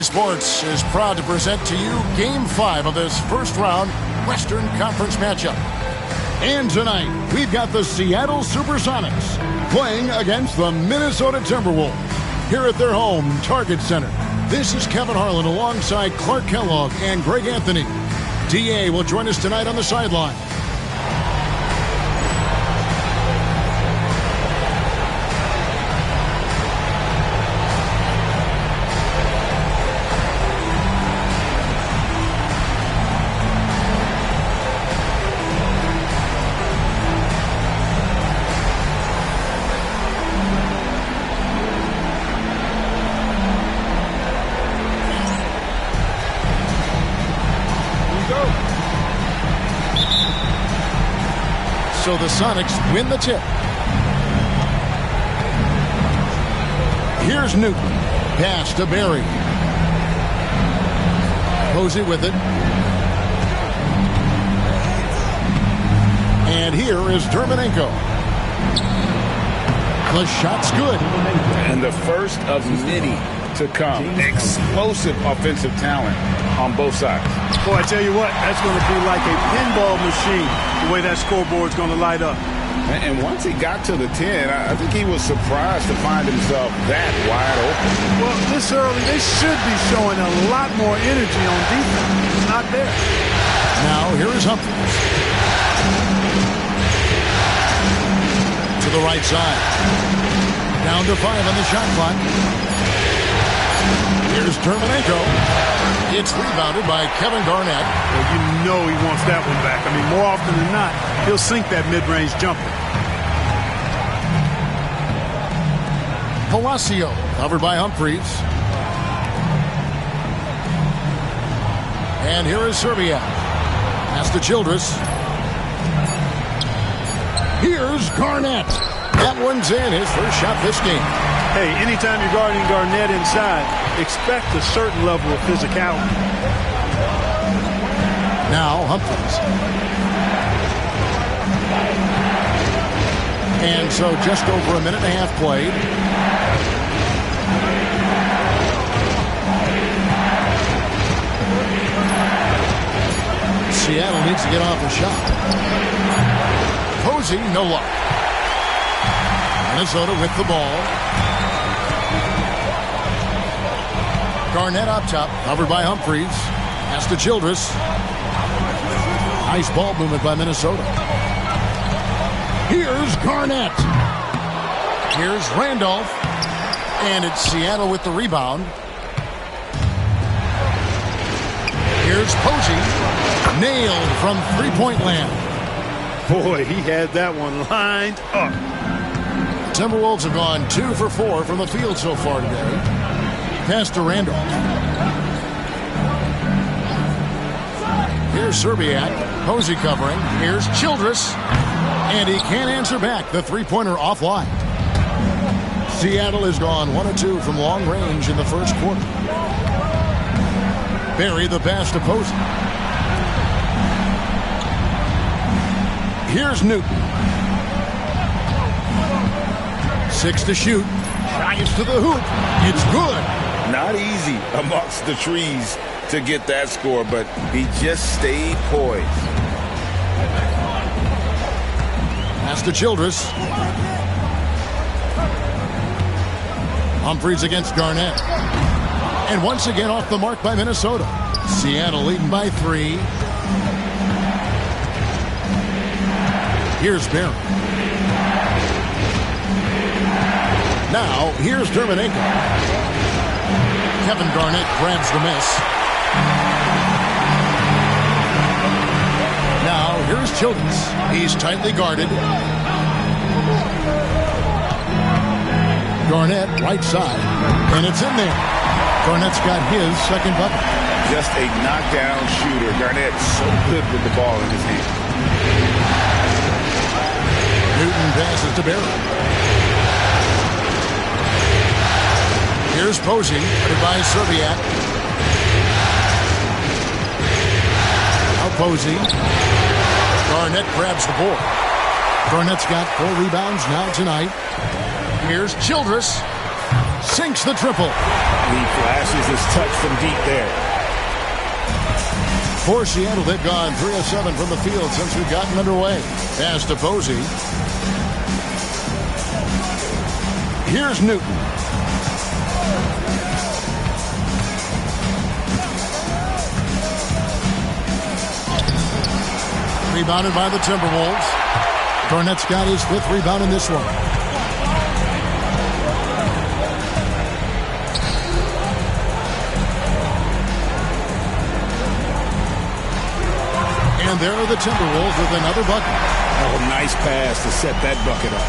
Sports is proud to present to you Game 5 of this first-round Western Conference matchup. And tonight, we've got the Seattle Supersonics playing against the Minnesota Timberwolves here at their home Target Center. This is Kevin Harlan alongside Clark Kellogg and Greg Anthony. D.A. will join us tonight on the sideline. So the Sonics win the tip. Here's Newton. Pass to Barry. Posey with it. And here is Dermanenko. The shot's good. And the first of many to come. Explosive offensive talent on both sides. Boy, I tell you what, that's going to be like a pinball machine, the way that scoreboard's going to light up. And once he got to the 10, I think he was surprised to find himself that wide open. Well, this early, they should be showing a lot more energy on defense. It's not there. Now, here is Humphries. To the right side. Down to 5 on the shot clock. Here's Dermanenko. It's rebounded by Kevin Garnett. Well, you know he wants that one back. I mean, more often than not, he'll sink that mid-range jumper. Palacio, covered by Humphries. And here is Serbia. Pass to Childress. Here's Garnett. That one's in, his first shot this game. Hey, anytime you're guarding Garnett inside, expect a certain level of physicality. Now Humphries. And so just over a minute and a half played. Seattle needs to get off a shot. Posey, no luck. Minnesota with the ball. Garnett up top, covered by Humphries. Pass to Childress. Nice ball movement by Minnesota. Here's Garnett. Here's Randolph. And it's Seattle with the rebound. Here's Posey. Nailed from three-point land. Boy, he had that one lined up. Timberwolves have gone 2 for 4 from the field so far today. Pass to Randolph. Here's Serbiak. Posey covering. Here's Childress. And he can't answer back. The three-pointer offline. Seattle has gone 1 of 2 from long range in the first quarter. Barry the pass to Posey. Here's Newton. 6 to shoot. Drives to the hoop. It's good. Not easy amongst the trees to get that score, but he just stayed poised. Pass to Childress. Humphries against Garnett. And once again off the mark by Minnesota. Seattle leading by 3. Here's Barry. Now, here's Dermanenko. Kevin Garnett grabs the miss. Now, here's Childress. He's tightly guarded. Garnett, right side. And it's in there. Garnett's got his second bucket. Just a knockdown shooter. Garnett so good with the ball in his hand. Newton passes to Barry. Here's Posey, by Serbiak. Now Posey. Garnett grabs the board. Garnett's got 4 rebounds now tonight. Here's Childress. Sinks the triple. He flashes his touch from deep there. For Seattle, they've gone 3 of 7 from the field since we've gotten underway. Pass to Posey. Here's Newton. Rebounded by the Timberwolves. Garnett's got his 5th rebound in this one. And there are the Timberwolves with another bucket. Oh, nice pass to set that bucket up.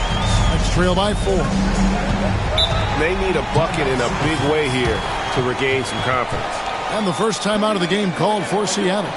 Next trail by 4. They need a bucket in a big way here to regain some confidence. And the first time out of the game called for Seattle.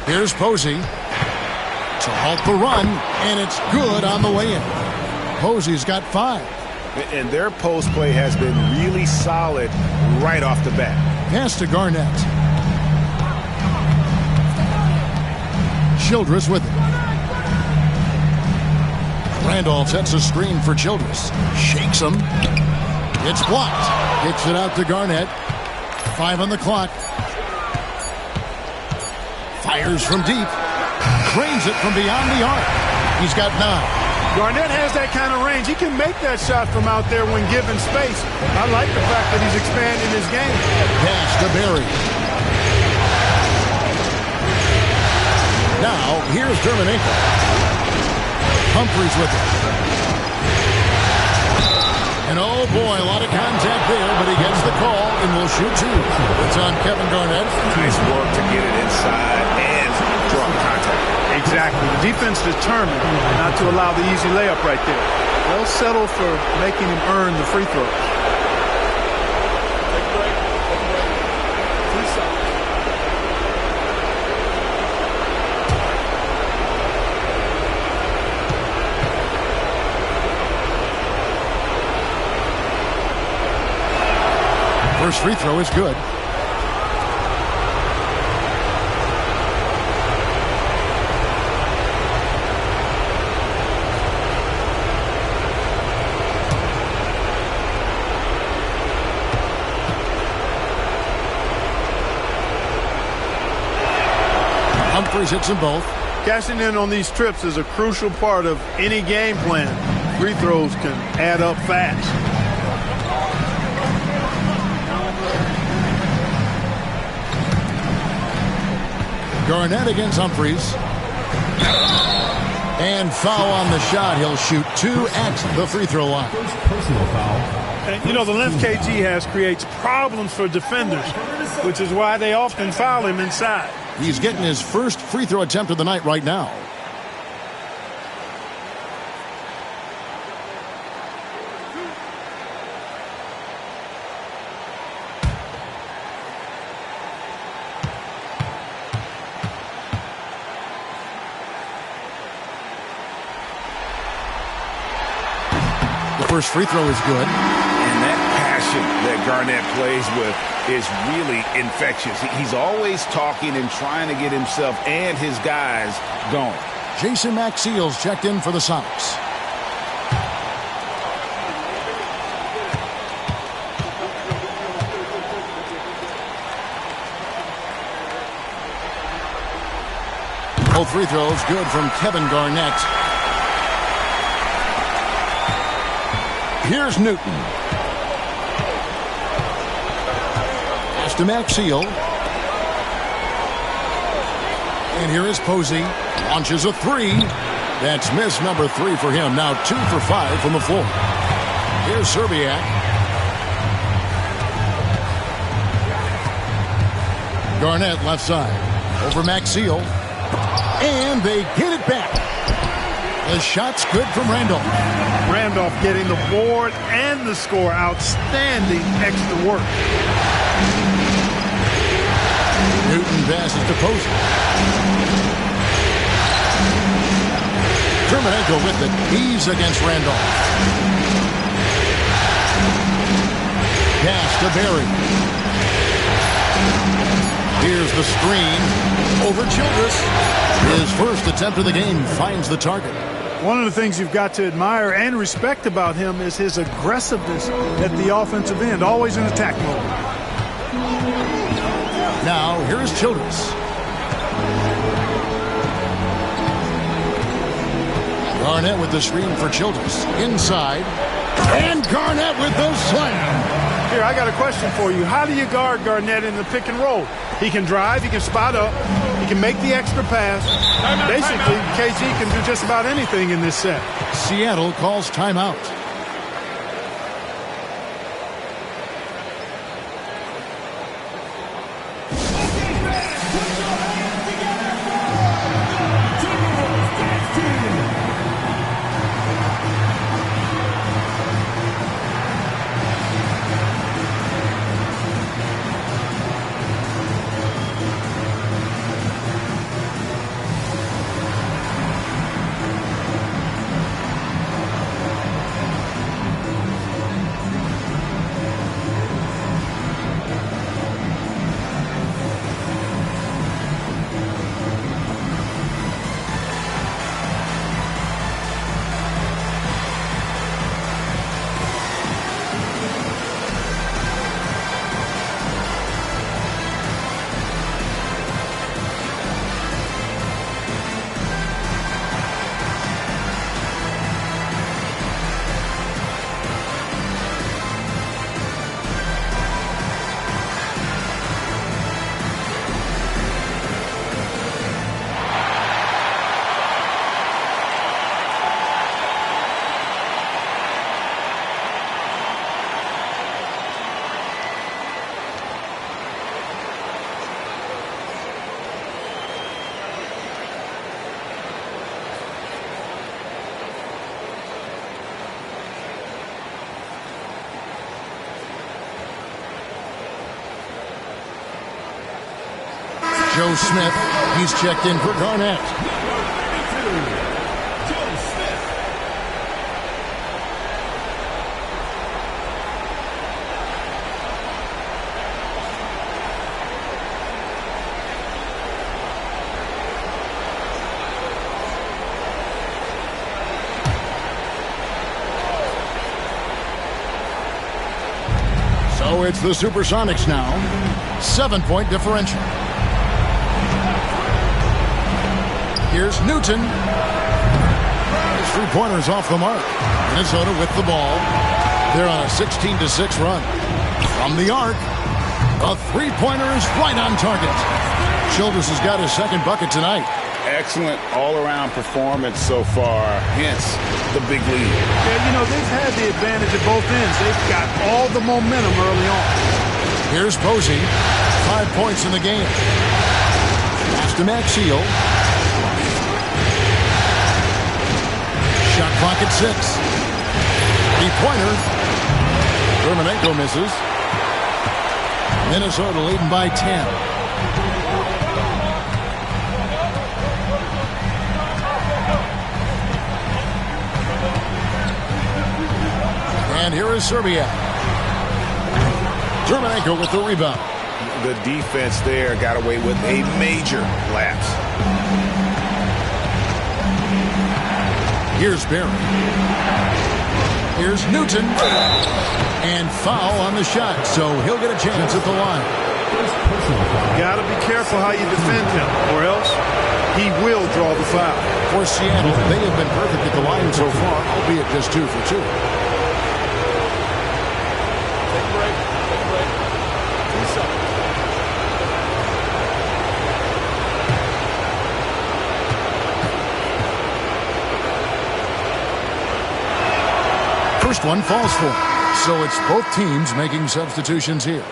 Here's Posey to halt the run, and it's good on the way in. Posey's got 5. And their post play has been really solid right off the bat. Pass to Garnett. Childress with it. Randolph sets a screen for Childress. Shakes him. It's blocked. Gets it out to Garnett. 5 on the clock. Fires from deep. Drains it from beyond the arc. He's got 9. Garnett has that kind of range. He can make that shot from out there when given space. I like the fact that he's expanding his game. Pass to Barry. Now, here's Dermanenko. Humphries with it. And oh boy, a lot of contact there, but he gets the call and will shoot 2. It's on Kevin Garnett. Nice work to get it inside and draw contact. Exactly. The defense determined not to allow the easy layup right there. They'll settle for making him earn the free throws. First free throw is good. Humphries hits them both. Cashing in on these trips is a crucial part of any game plan. Free throws can add up fast. Garnett against Humphries. And foul on the shot. He'll shoot 2 at the free throw line. Personal foul. And, you know, the length KG has creates problems for defenders, which is why they often foul him inside. He's getting his first free throw attempt of the night right now. First free throw is good. And that passion that Garnett plays with is really infectious. He's always talking and trying to get himself and his guys going. Jason Maxiell's checked in for the Sonics. Both free throws good from Kevin Garnett. Here's Newton. Pass to Maxiell. And here is Posey. Launches a 3. That's miss number 3 for him. Now 2 for 5 from the floor. Here's Serbiak. Garnett left side. Over Maxiell. And they get it back. The shot's good from Randolph. Randolph getting the board and the score. Outstanding extra work. Newton passes to Posey. Terminenko with it. He's against Randolph. Pass to Berry. Here's the screen. Over Childress. His first attempt of the game finds the target. One of the things you've got to admire and respect about him is his aggressiveness at the offensive end, always in attack mode. Now, here's Childress. Garnett with the screen for Childress. Inside. And Garnett with the slam. Here, I got a question for you. How do you guard Garnett in the pick and roll? He can drive, he can spot up, he can make the extra pass. Basically, KG can do just about anything in this set. Seattle calls timeout. Joe Smith, he's checked in for Garnett. So it's the Supersonics now. 7-point differential. Here's Newton. His three-pointer's off the mark. Minnesota with the ball. They're on a 16-6 run. From the arc, a three-pointer is right on target. Childress has got his second bucket tonight. Excellent all-around performance so far, hence the big lead. Yeah, you know, they've had the advantage at both ends. They've got all the momentum early on. Here's Posey. 5 points in the game. Pass to Maxiell. Shot clock at 6. Three-pointer. Dermonenko misses. Minnesota leading by 10. And here is Serbia. Dermonenko with the rebound. The defense there got away with a major lapse. Here's Barry. Here's Newton. And foul on the shot, so he'll get a chance at the line. Got to be careful how you defend him, or else he will draw the foul. For Seattle, they have been perfect at the line so far, albeit just 2 for 2. First one falls for him. So it's both teams making substitutions here.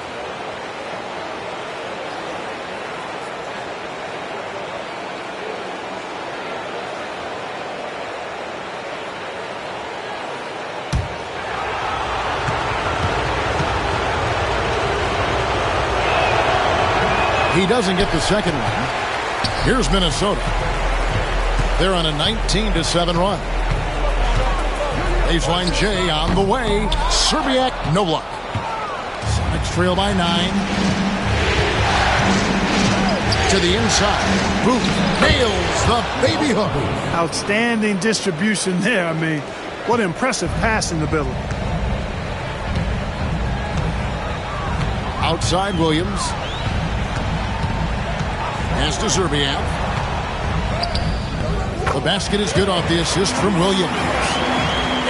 He doesn't get the second one. Here's Minnesota. They're on a 19-7 run. Baseline J on the way. Serbiak, no luck. Sonics trail by 9. To the inside. Boot nails the baby hook. Outstanding distribution there. I mean, what impressive passing ability. Outside Williams. Pass to Serbiak. The basket is good off the assist from Williams.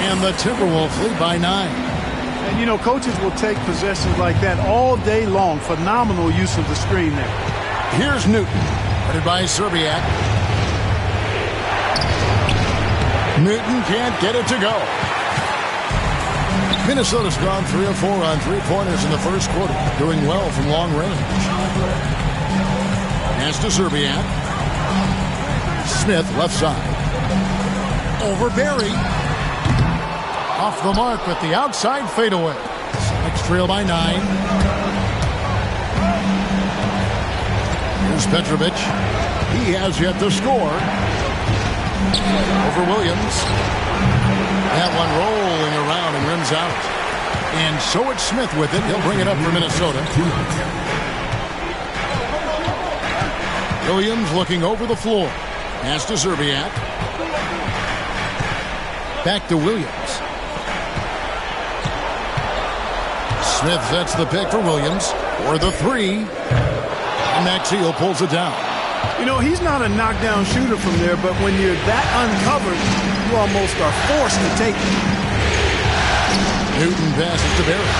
And the Timberwolves lead by 9. And, you know, coaches will take possessions like that all day long. Phenomenal use of the screen there. Here's Newton. Headed by Serbiak. Newton can't get it to go. Minnesota's gone 3 of 4 on three-pointers in the first quarter. Doing well from long range. Pass to Serbiak. Smith left side. Over Barry. Off the mark with the outside fadeaway. Sonics trail by 9. Here's Petrovic. He has yet to score. Over Williams. That one rolling around and rims out. And so it's Smith with it. He'll bring it up for Minnesota. Williams looking over the floor. Pass to Serbiak. Back to Williams. Smith sets the pick for Williams for the 3. And Maxiell pulls it down. You know, he's not a knockdown shooter from there, but when you're that uncovered, you almost are forced to take it. Newton passes to Barry.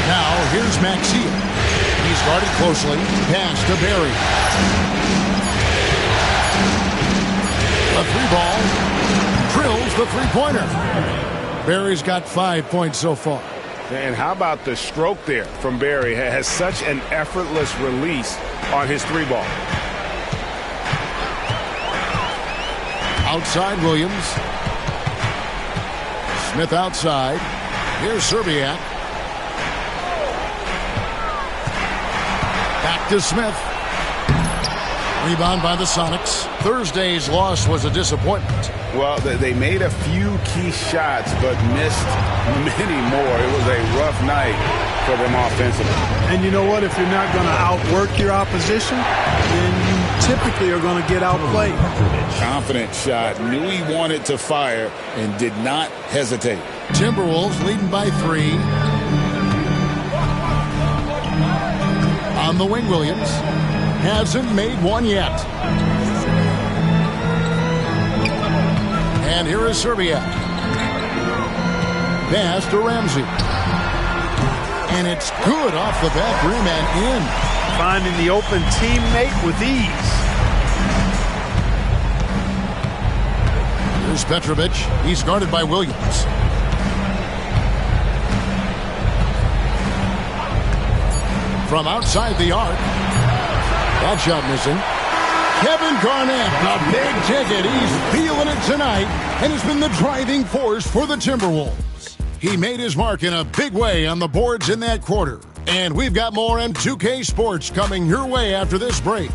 Now here's Maxiell. He's guarded closely. Pass to Barry. A 3-ball. Drills the three-pointer. Barry's got 5 points so far. And how about the stroke there from Barry? Has such an effortless release on his 3-ball. Outside Williams. Smith outside. Here's Serbiak. Back to Smith. Rebound by the Sonics. Thursday's loss was a disappointment. Well, they made a few key shots, but missed many more. It was a rough night for them offensively. And you know what? If you're not going to outwork your opposition, then you typically are going to get outplayed. Confident shot. Knew he wanted to fire and did not hesitate. Timberwolves leading by 3. On the wing, Williams. Hasn't made one yet. And here is Serbiak. Pass to Ramsey. And it's good off the back rim and in. finding the open teammate with ease. Here's Petrovic. He's guarded by Williams. From outside the arc. That shot missing. Kevin Garnett, the big ticket. He's feeling it tonight and has been the driving force for the Timberwolves. He made his mark in a big way on the boards in that quarter. And we've got more M2K Sports coming your way after this break.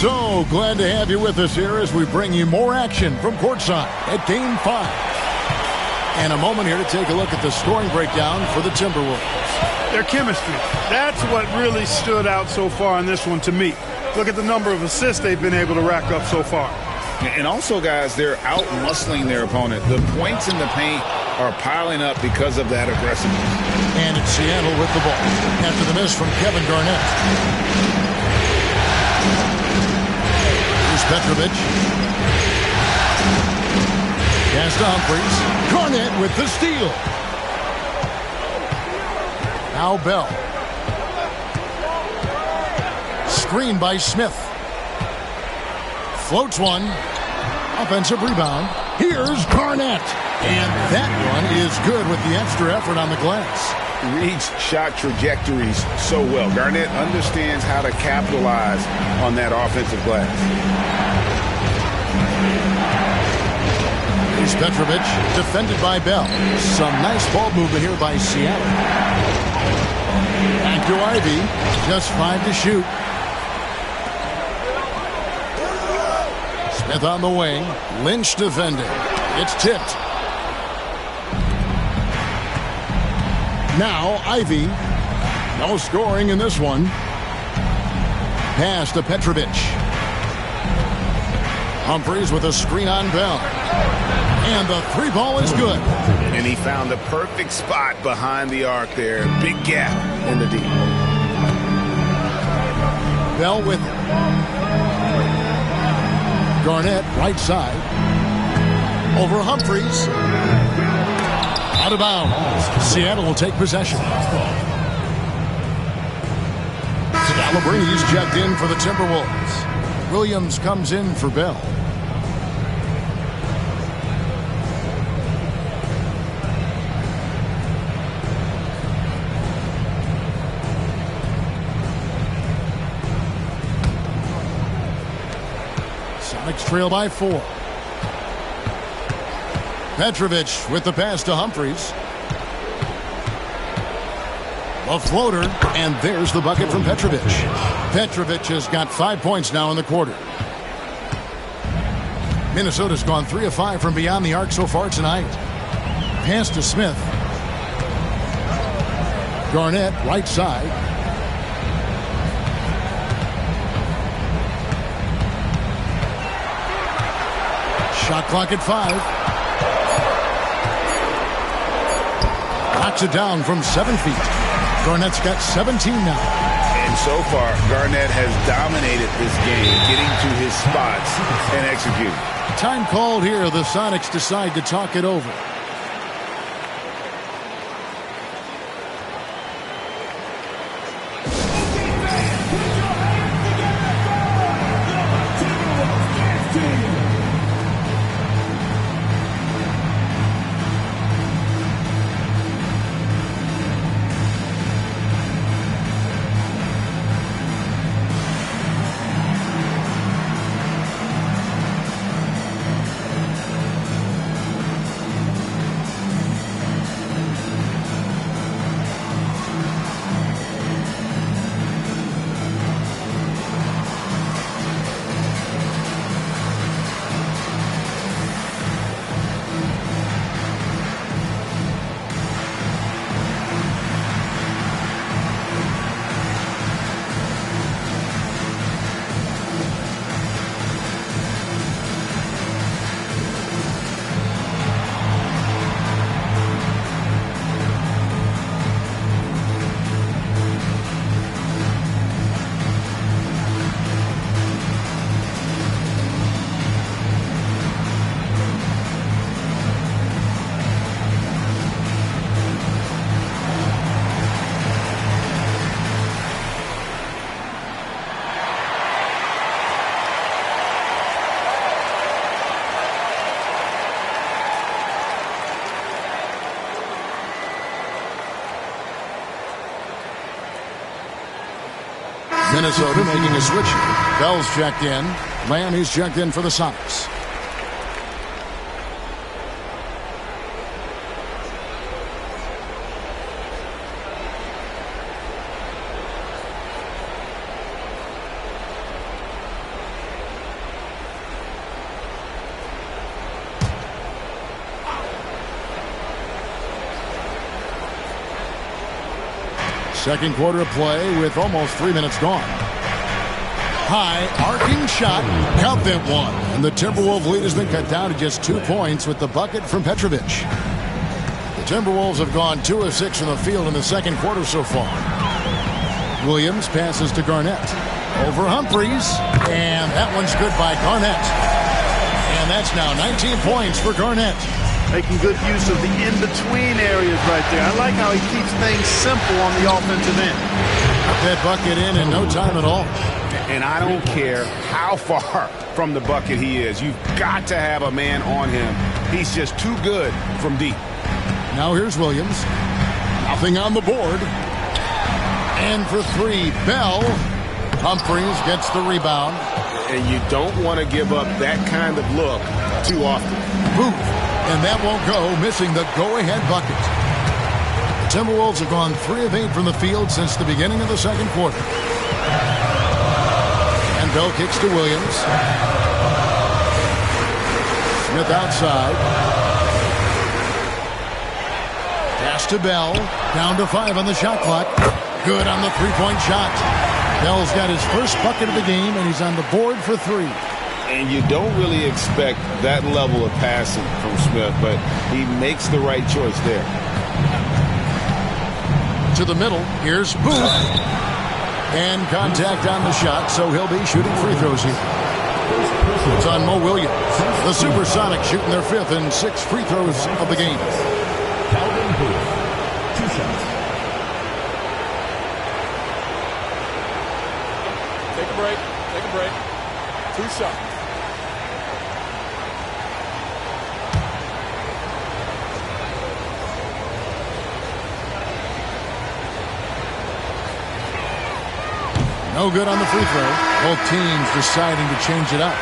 So glad to have you with us here as we bring you more action from courtside at Game 5. And a moment here to take a look at the scoring breakdown for the Timberwolves. Their chemistry. That's what really stood out so far in this one to me. Look at the number of assists they've been able to rack up so far. And also, guys, they're out-muscling their opponent. The points in the paint are piling up because of that aggressiveness. And it's Seattle with the ball after the miss from Kevin Garnett. Petrovic. Pass to Humphries. Garnett with the steal. Now Bell. Screen by Smith. Floats one. Offensive rebound. Here's Garnett. And that one is good with the extra effort on the glass. Reads shot trajectories so well. Garnett understands how to capitalize on that offensive glass. Here's Petrovic, defended by Bell. Some nice ball movement here by Seattle. Back to Ivy, just 5 to shoot. Smith on the wing, Lynch defending. It's tipped. Now Ivy. No scoring in this one. Pass to Petrovic. Humphries with a screen on Bell. And the three ball is good. And he found the perfect spot behind the arc there. Big gap in the deep. Bell with it. Garnett right side. Over Humphries. Out of bounds. Seattle will take possession. Scalabrine's checked in for the Timberwolves. Williams comes in for Bell. Sonics trail by 4. Petrovic with the pass to Humphries. A floater, and there's the bucket from Petrovic. Petrovic has got 5 points now in the quarter. Minnesota's gone 3 of 5 from beyond the arc so far tonight. Pass to Smith. Garnett, right side. Shot clock at 5. Knocks it down from 7 feet. Garnett's got 17 now. And so far, Garnett has dominated this game, getting to his spots and executing. Time called here. The Sonics decide to talk it over. Minnesota making a switch. Bell's checked in. Lamb, he's checked in for the Sonics. Second quarter of play with almost 3 minutes gone. High, arcing shot. Count that one. And the Timberwolves lead has been cut down to just 2 points with the bucket from Petrovic. The Timberwolves have gone 2 of 6 from the field in the second quarter so far. Williams passes to Garnett. Over Humphries. And that one's good by Garnett. And that's now 19 points for Garnett. Making good use of the in-between areas right there. I like how he keeps things simple on the offensive end. Got that bucket in no time at all. And I don't care how far from the bucket he is. You've got to have a man on him. He's just too good from deep. Now here's Williams. Nothing on the board. And for 3, Bell. Humphries gets the rebound. And you don't want to give up that kind of look too often. Booth. And that won't go, missing the go-ahead bucket. The Timberwolves have gone 3 of 8 from the field since the beginning of the second quarter. And Bell kicks to Williams. Smith outside. Pass to Bell. Down to 5 on the shot clock. Good on the three-point shot. Bell's got his first bucket of the game, and he's on the board for 3. And you don't really expect that level of passing from Smith, but he makes the right choice there. To the middle, here's Booth. And contact on the shot, so he'll be shooting free throws here. It's on Mo Williams. The Supersonics shooting their 5th and 6th free throws of the game. Calvin Booth, 2 shots. Take a break. Take a break. 2 shots. No good on the free throw. Both teams deciding to change it up.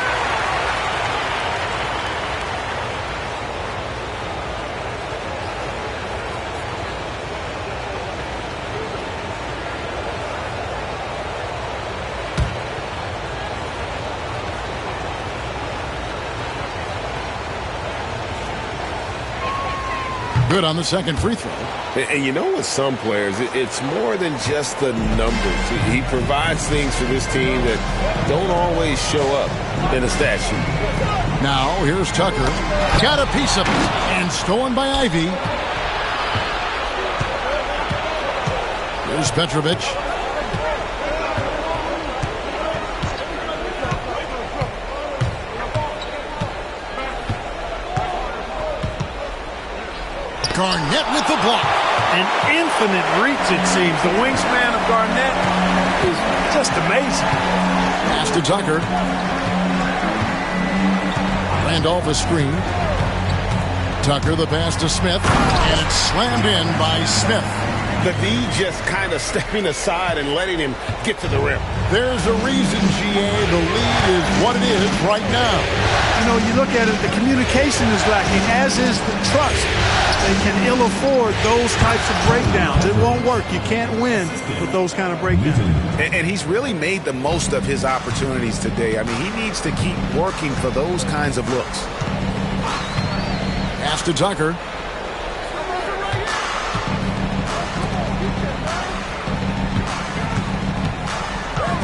Good on the second free throw. And you know, with some players, it's more than just the numbers. He provides things for this team that don't always show up in a stat sheet. Now, here's Tucker. Got a piece of it. And stolen by Ivy. Here's Petrovic. Garnett with the block. An infinite reach, it seems. The wingspan of Garnett is just amazing. Pass to Tucker. Randolph a screen. Tucker the pass to Smith. And it's slammed in by Smith. The D just kind of stepping aside and letting him get to the rim. There's a reason, GA, the lead is what it is right now. You know, you look at it, the communication is lacking, as is the trust. They can ill afford those types of breakdowns. It won't work. You can't win with those kind of breakdowns. And he's really made the most of his opportunities today. I mean, he needs to keep working for those kinds of looks. Pass to Tucker.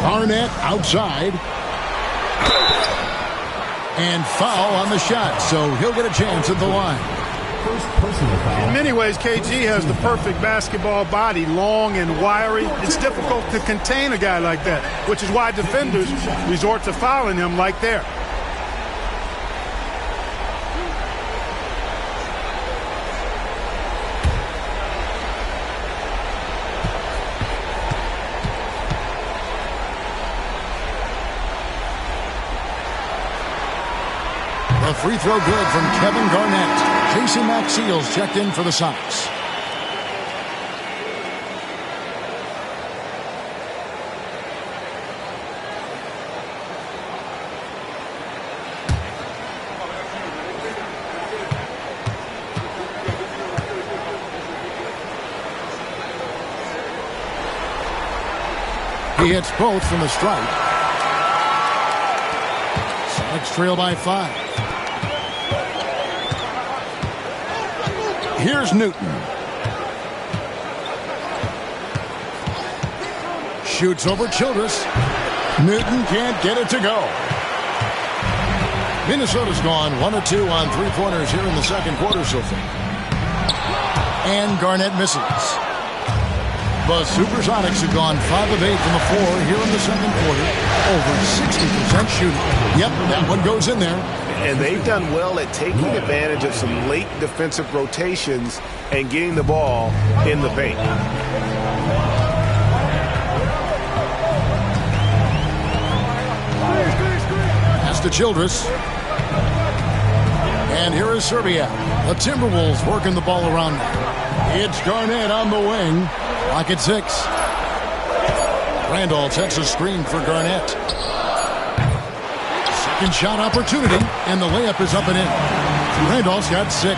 Garnett outside. And foul on the shot, so he'll get a chance at the line. In many ways, KG has the perfect basketball body, long and wiry. It's difficult to contain a guy like that, which is why defenders resort to fouling him like there. The free throw good from Kevin Garnett. Casey Maxiels checked in for the Sonics. He hits both from the stripe. Sonics trail by 5. Here's Newton. Shoots over Childress. Newton can't get it to go. Minnesota's gone 1 of 2 on three-pointers here in the second quarter so far. And Garnett misses. The Supersonics have gone 5 of 8 from the floor here in the second quarter. Over 60% shooting. Yep, that one goes in there. And they've done well at taking advantage of some late defensive rotations and getting the ball in the paint. Pass to Childress. And here is Serbia. The Timberwolves working the ball around them. It's Garnett on the wing. Lock at 6. Randolph sets a screen for Garnett. Second shot opportunity, and the layup is up and in. Randolph's got 6.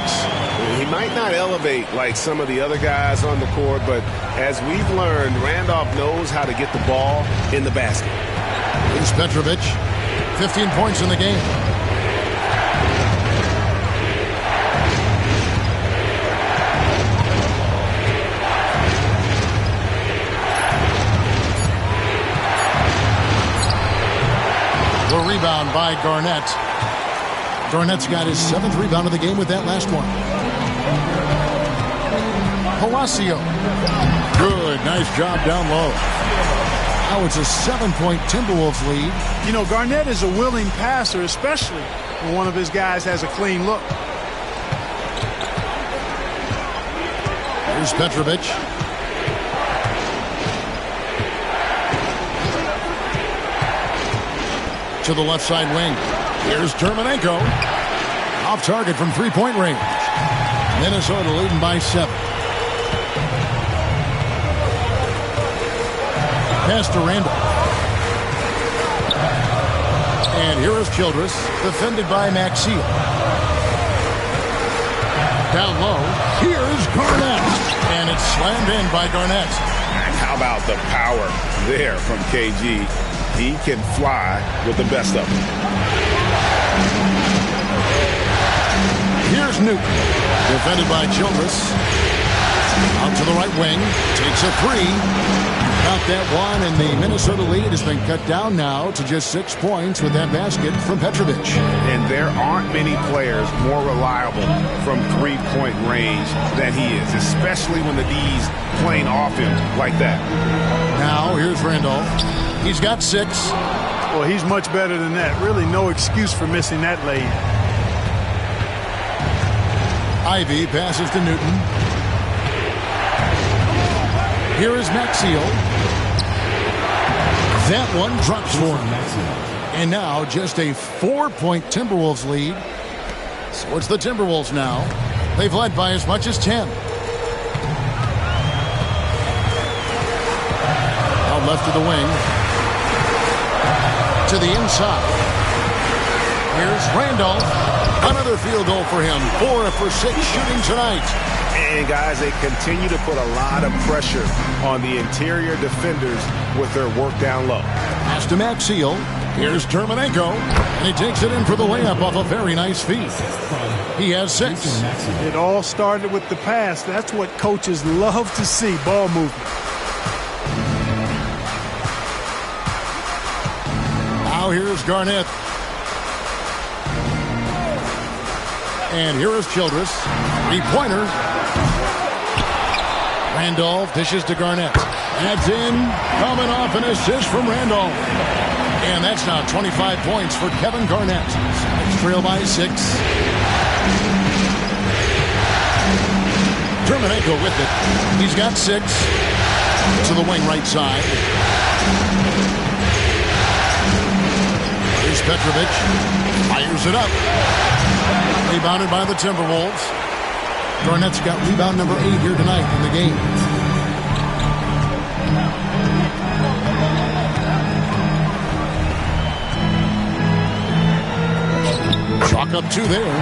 He might not elevate like some of the other guys on the court, but as we've learned, Randolph knows how to get the ball in the basket. Here's Petrovic. 15 points in the game. The rebound by Garnett. Garnett's got his 7th rebound of the game with that last one. Palacio. Good, nice job down low. Now it's a 7-point Timberwolves lead. You know, Garnett is a willing passer, especially when one of his guys has a clean look. Here's Petrovic. To the left side wing. Here's Terminenko. Off target from three-point range. Minnesota leading by 7. Pass to Randolph. And here is Childress, defended by Maxiel. Down low, here's Garnett. And it's slammed in by Garnett. And how about the power there from KG? He can fly with the best of them. Here's Newton, defended by Childress. Out to the right wing, takes a 3. Got that one, and the Minnesota lead has been cut down now to just 6 points with that basket from Petrovic. And there aren't many players more reliable from three-point range than he is, especially when the D's playing off him like that. Now, here's Randolph. He's got 6. Well, he's much better than that. Really no excuse for missing that lane. Ivy passes to Newton. Here is Maxiel. That one drops for him. And now just a 4-point Timberwolves lead. So it's the Timberwolves now. They've led by as much as 10. Out left to the wing. To the inside. Here's Randolph. Another field goal for him. 4 for 6 shooting tonight. And, guys, they continue to put a lot of pressure on the interior defenders with their work down low. Pass to Maxiel. Here's Terminenko. And he takes it in for the layup off a very nice feed. He has 6. It all started with the pass. That's what coaches love to see, ball movement. Now here's Garnett. And here is Childress. 3-pointer. Randolph dishes to Garnett. That's in. Coming off an assist from Randolph. And that's now 25 points for Kevin Garnett. Sonics trail by 6. Terminenko with it. He's got 6. To the wing right side. Here's Petrovic. Fires it up. Rebounded by the Timberwolves. Garnett's got rebound number 8 here tonight in the game. Chalk up 2 there.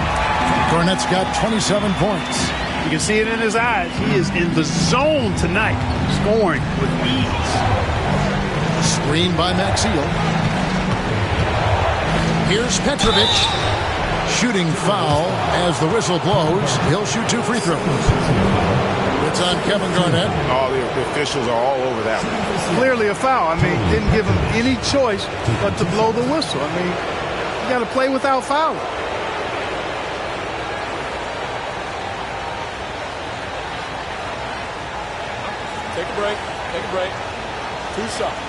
Garnett's got 27 points. You can see it in his eyes. He is in the zone tonight, scoring with ease. Screen by Maxiel. Here's Petrovic. Shooting foul as the whistle blows. He'll shoot 2 free throws. It's on Kevin Garnett. Oh, the officials are all over that one. Clearly a foul. I mean, didn't give him any choice but to blow the whistle. I mean, you got to play without fouling. Take a break. Take a break. 2 shots.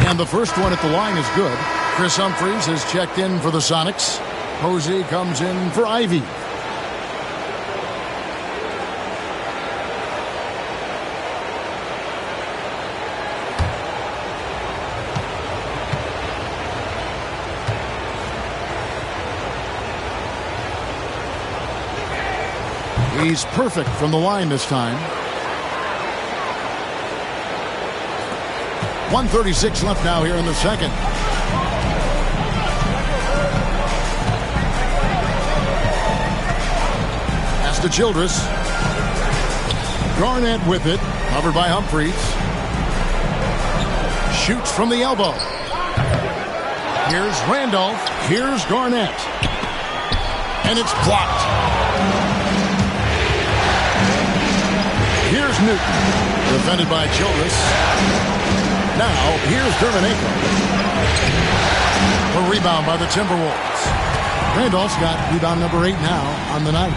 And the first one at the line is good. Chris Humphries has checked in for the Sonics. Posey comes in for Ivy. He's perfect from the line this time. 1:36 left now here in the second. Pass to Childress. Garnett with it. Covered by Humphries. Shoots from the elbow. Here's Randolph. Here's Garnett. And it's blocked. Here's Newton. Defended by Childress. Now, here's Dermanenko. A rebound by the Timberwolves. Randolph's got rebound number 8 now on the night.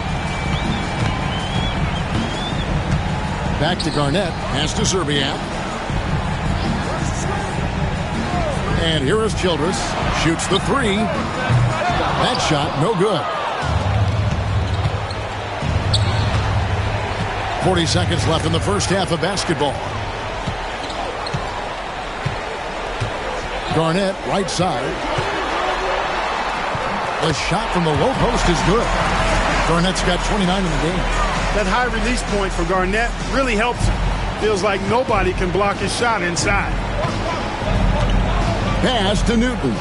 Back to Garnett. Pass to Serbiak. And here is Childress. Shoots the 3. That shot, no good. 40 seconds left in the first half of basketball. Garnett, right side. The shot from the low post is good. Garnett's got 29 in the game. That high release point for Garnett really helps him. Feels like nobody can block his shot inside. Pass to Newton.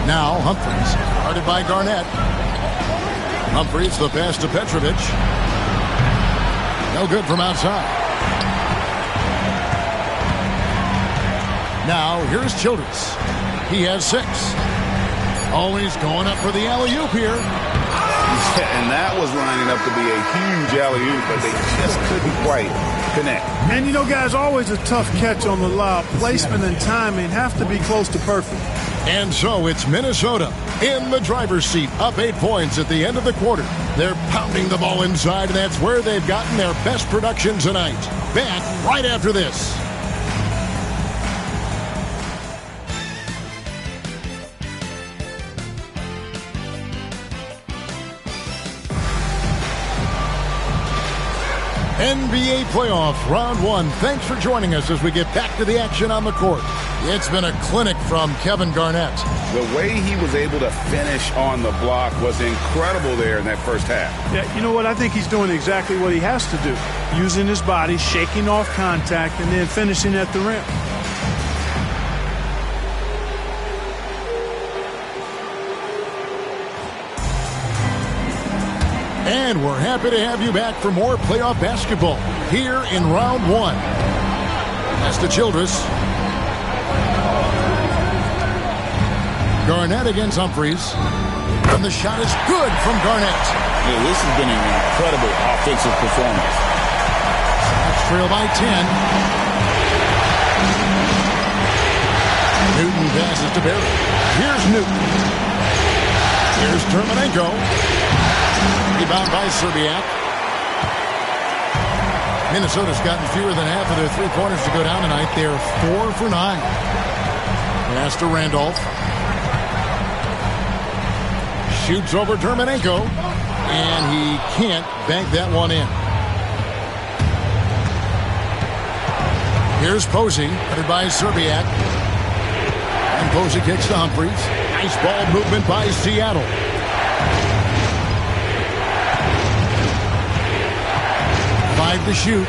Now Humphries, guarded by Garnett. Humphries, the pass to Petrovic. No good from outside. Now, here's Childress. He has 6. Always going up for the alley-oop here. Yeah, and that was lining up to be a huge alley-oop, but they just couldn't quite connect. And, you know, guys, always a tough catch on the lob. Placement and timing have to be close to perfect. And so it's Minnesota in the driver's seat, up 8 points at the end of the quarter. They're pounding the ball inside, and that's where they've gotten their best production tonight. Back right after this. NBA playoffs, round 1. Thanks for joining us as we get back to the action on the court. It's been a clinic from Kevin Garnett. The way he was able to finish on the block was incredible there in that first half. Yeah, you know what? I think he's doing exactly what he has to do. Using his body, shaking off contact, and then finishing at the rim. And we're happy to have you back for more playoff basketball here in round 1. That's to Childress. Garnett against Humphries. And the shot is good from Garnett. Yeah, this has been an incredible offensive performance. Sox trail by 10. Newton passes to Barry. Here's Newton. Here's Dermanenko. Rebound by Serbiak. Minnesota's gotten fewer than half of their three-pointers to go down tonight. They're 4 for 9. Pass to Randolph. Shoots over Dermanenko. And he can't bank that one in. Here's Posey, headed by Serbiak. And Posey kicks to Humphries. Nice ball movement by Seattle. Five to shoot.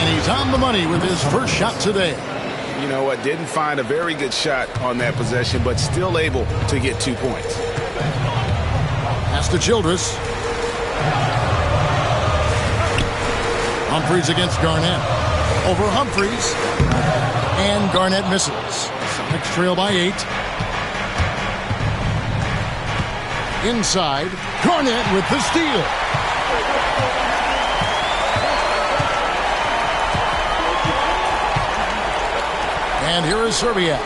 And he's on the money with his first shot today. You know what? Didn't find a very good shot on that possession, but still able to get 2 points. Pass to Childress. Humphries against Garnett. Over Humphries. And Garnett misses. Sonics trail by 8. Inside. Garnett with the steal. And here is Serbia.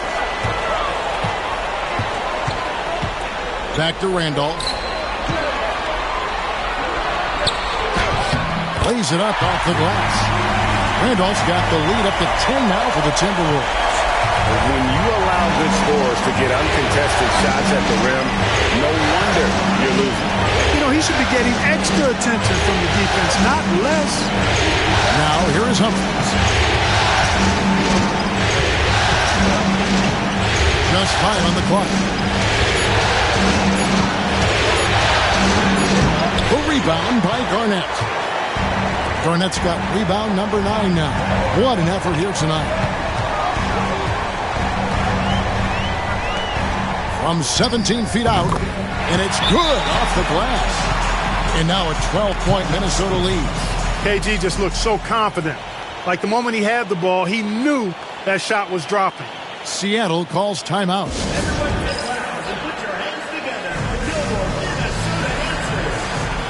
Back to Randolph. Lays it up off the glass. Randolph's got the lead up to 10 now for the Timberwolves. When you allow good scorers to get uncontested shots at the rim, no wonder you're losing. You know, he should be getting extra attention from the defense, not less. Now, here is Humphries. Just 5 on the clock. A rebound by Garnett. Garnett's got rebound number 9 now. What an effort here tonight. From 17 feet out, and it's good off the glass. And now a 12-point Minnesota lead. KG just looked so confident. Like the moment he had the ball, he knew that shot was dropping. Seattle calls timeout. Everyone get loud and put your hands together for Gilmore, Minnesota answers.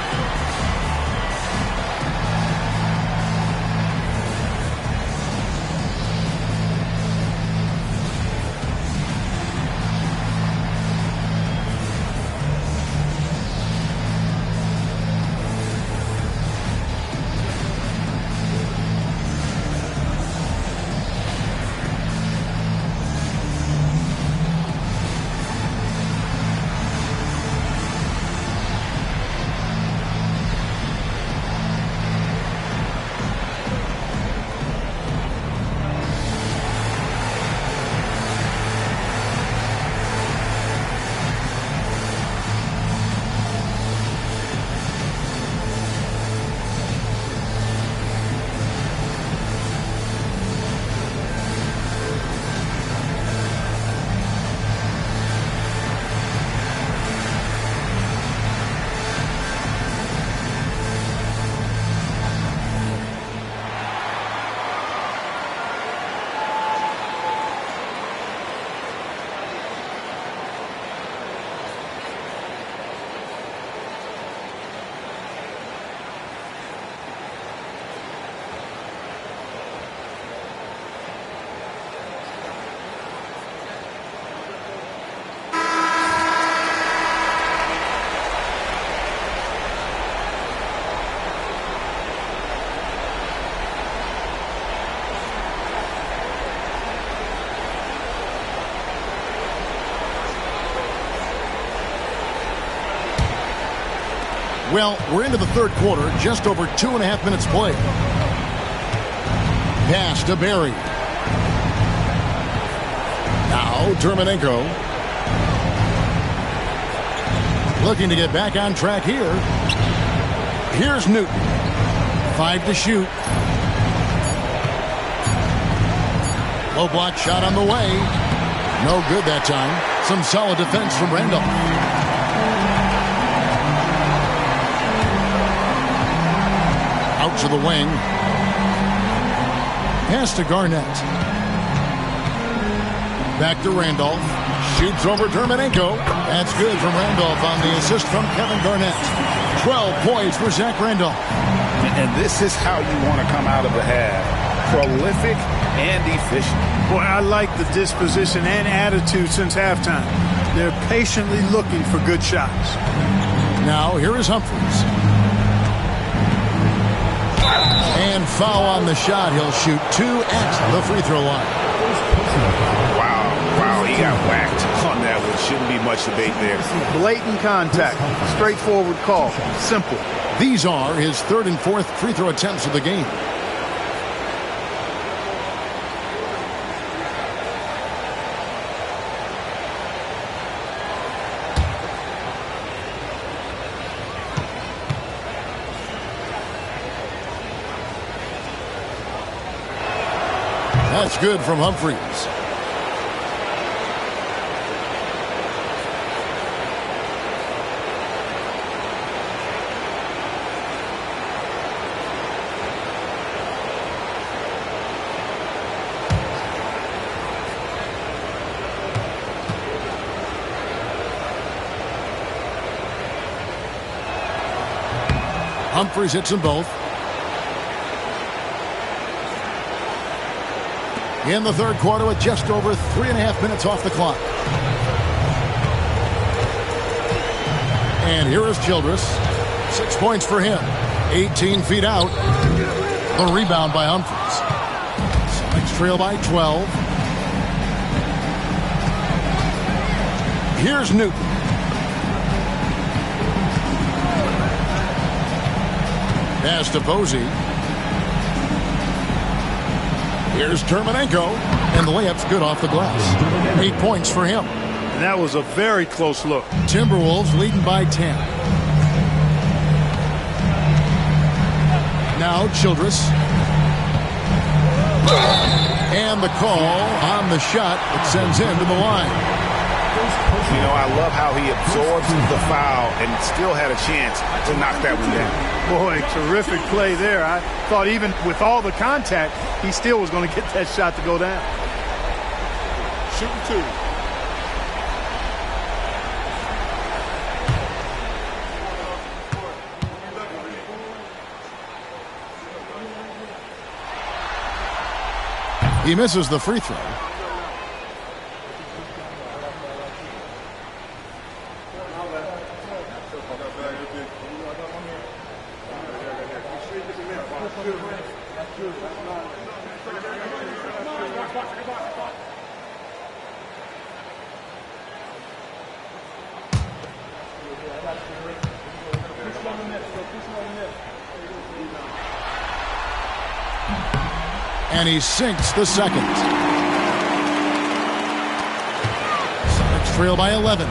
Well, we're into the third quarter, just over 2.5 minutes played. Pass to Barry. Now, Terminenko. Looking to get back on track here. Here's Newton. 5 to shoot. Low block shot on the way. No good that time. Some solid defense from Randolph. Out to the wing. Pass to Garnett. Back to Randolph. Shoots over Terminenko. That's good from Randolph on the assist from Kevin Garnett. 12 points for Zach Randolph. And this is how you want to come out of the half. Prolific and efficient. Boy, I like the disposition and attitude since halftime. They're patiently looking for good shots. Now, here is Humphries. And foul on the shot. He'll shoot 2 at the free throw line. Wow, he got whacked on that one. Shouldn't be much debate there. Blatant contact. Straightforward call. Simple. These are his 3rd and 4th free throw attempts of the game. That's good from Humphries. Humphries hits them both. In the third quarter with just over 3.5 minutes off the clock. And here is Childress. 6 points for him. 18 feet out. The rebound by Humphries. Sonics trail by 12. Here's Newton. Pass to Posey. Here's Terminenko, and the layup's good off the glass. 8 points for him. And that was a very close look. Timberwolves leading by 10. Now Childress. And the call on the shot that sends him to the line. You know, I love how he absorbs the foul and still had a chance to knock that one down. Boy, terrific play there. I thought even with all the contact, he still was going to get that shot to go down. Shooting two. He misses the free throw. And he sinks the second. Sonics trail by 11.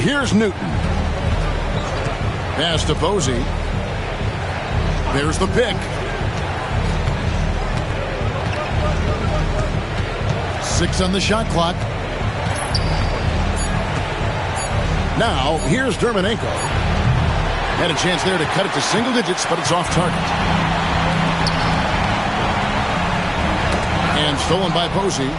Here's Newton. Pass to Posey. There's the pick. 6 on the shot clock. Now, here's Terminenko. Had a chance there to cut it to single digits, but it's off target. And stolen by Posey.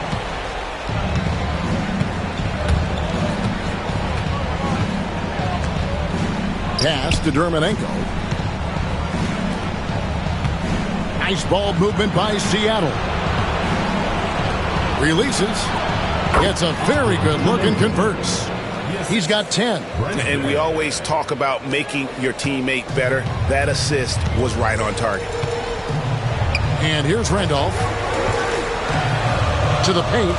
Pass to Terminenko. Nice ball movement by Seattle. Releases. Gets a very good look and converts. He's got 10. And we always talk about making your teammate better. That assist was right on target. And here's Randolph. To the paint.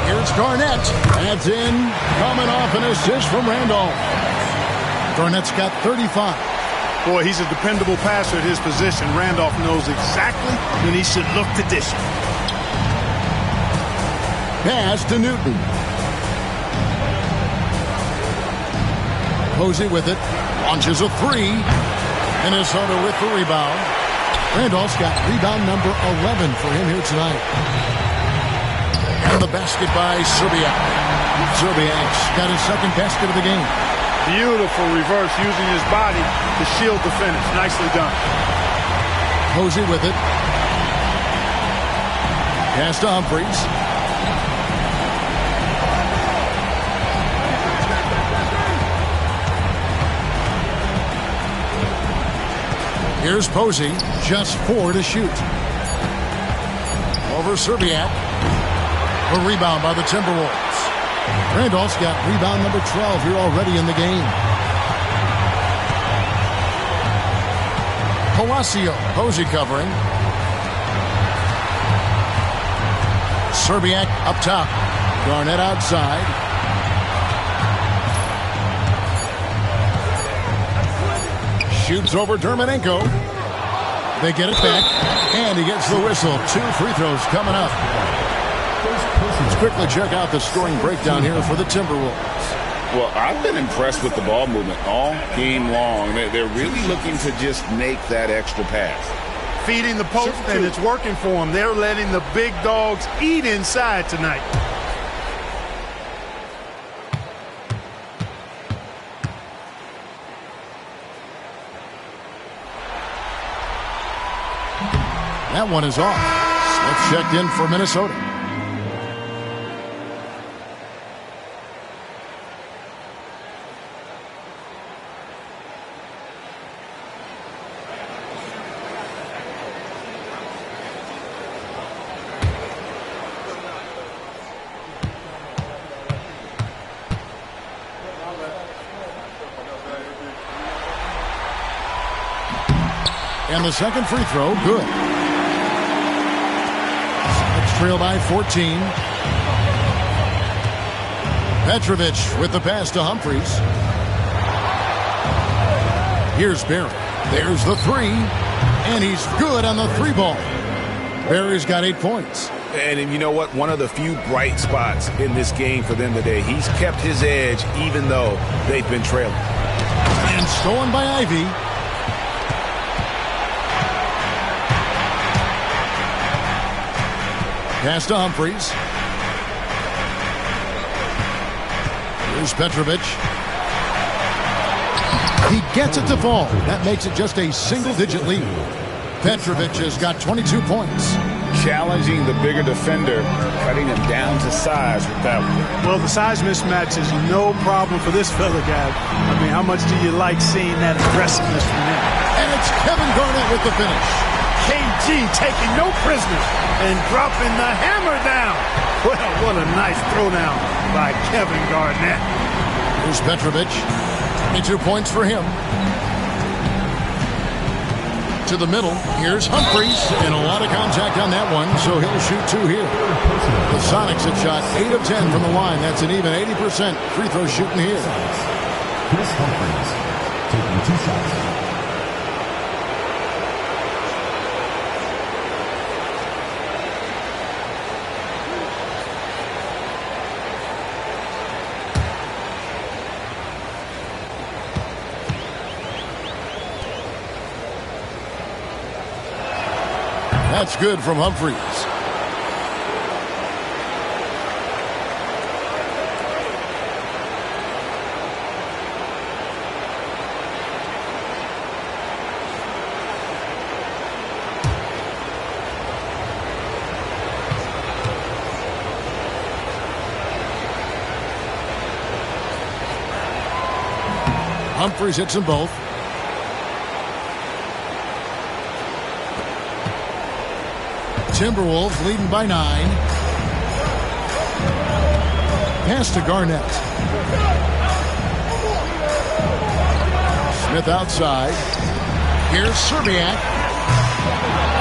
Here's Garnett. Adds in. Coming off an assist from Randolph. Garnett's got 35. Boy, he's a dependable passer at his position. Randolph knows exactly when he should look to dish it. Pass to Newton. Posey with it. Launches a three. Minnesota with the rebound. Randolph's got rebound number 11 for him here tonight. And the basket by Serbiak. Serbiak's got his second basket of the game. Beautiful reverse using his body to shield the finish. Nicely done. Posey with it. Pass to Humphries. Here's Posey, just 4 to shoot. Over Serbiak. A rebound by the Timberwolves. Randolph's got rebound number 12 here already in the game. Palacio, Posey covering. Serbiak up top. Garnett outside. Shoots over Terminenko. They get it back, and he gets the whistle. 2 free throws coming up. Let's quickly check out the scoring breakdown here for the Timberwolves. Well, I've been impressed with the ball movement all game long. They're really looking to just make that extra pass. Feeding the post, and it's working for them. They're letting the big dogs eat inside tonight. That one is off. Smith checked in for Minnesota. And the second free throw, good. Sonics trail by 14. Petrovic with the pass to Humphries. Here's Barry. There's the three. And he's good on the three ball. Barry's got 8 points. And you know what? One of the few bright spots in this game for them today. He's kept his edge even though they've been trailing. And stolen by Ivy. Pass to Humphries. Here's Petrovic. He gets it to fall. That makes it just a single-digit lead. Petrovic has got 22 points. Challenging the bigger defender, cutting him down to size with that one. Well, the size mismatch is no problem for this fella, guy. I mean, how much do you like seeing that aggressiveness from him? And it's Kevin Garnett with the finish. KG taking no prisoners and dropping the hammer down. Well, what a nice throwdown by Kevin Garnett. Here's Petrovic. 22 points for him. To the middle. Here's Humphries. And a lot of contact on that one, so he'll shoot 2 here. The Sonics have shot 8 of 10 from the line. That's an even 80% free throw shooting here. Chris Humphries taking 2 shots. That's good from Humphries. Humphries hits them both. Timberwolves leading by 9. Pass to Garnett. Smith outside. Here's Serbiak.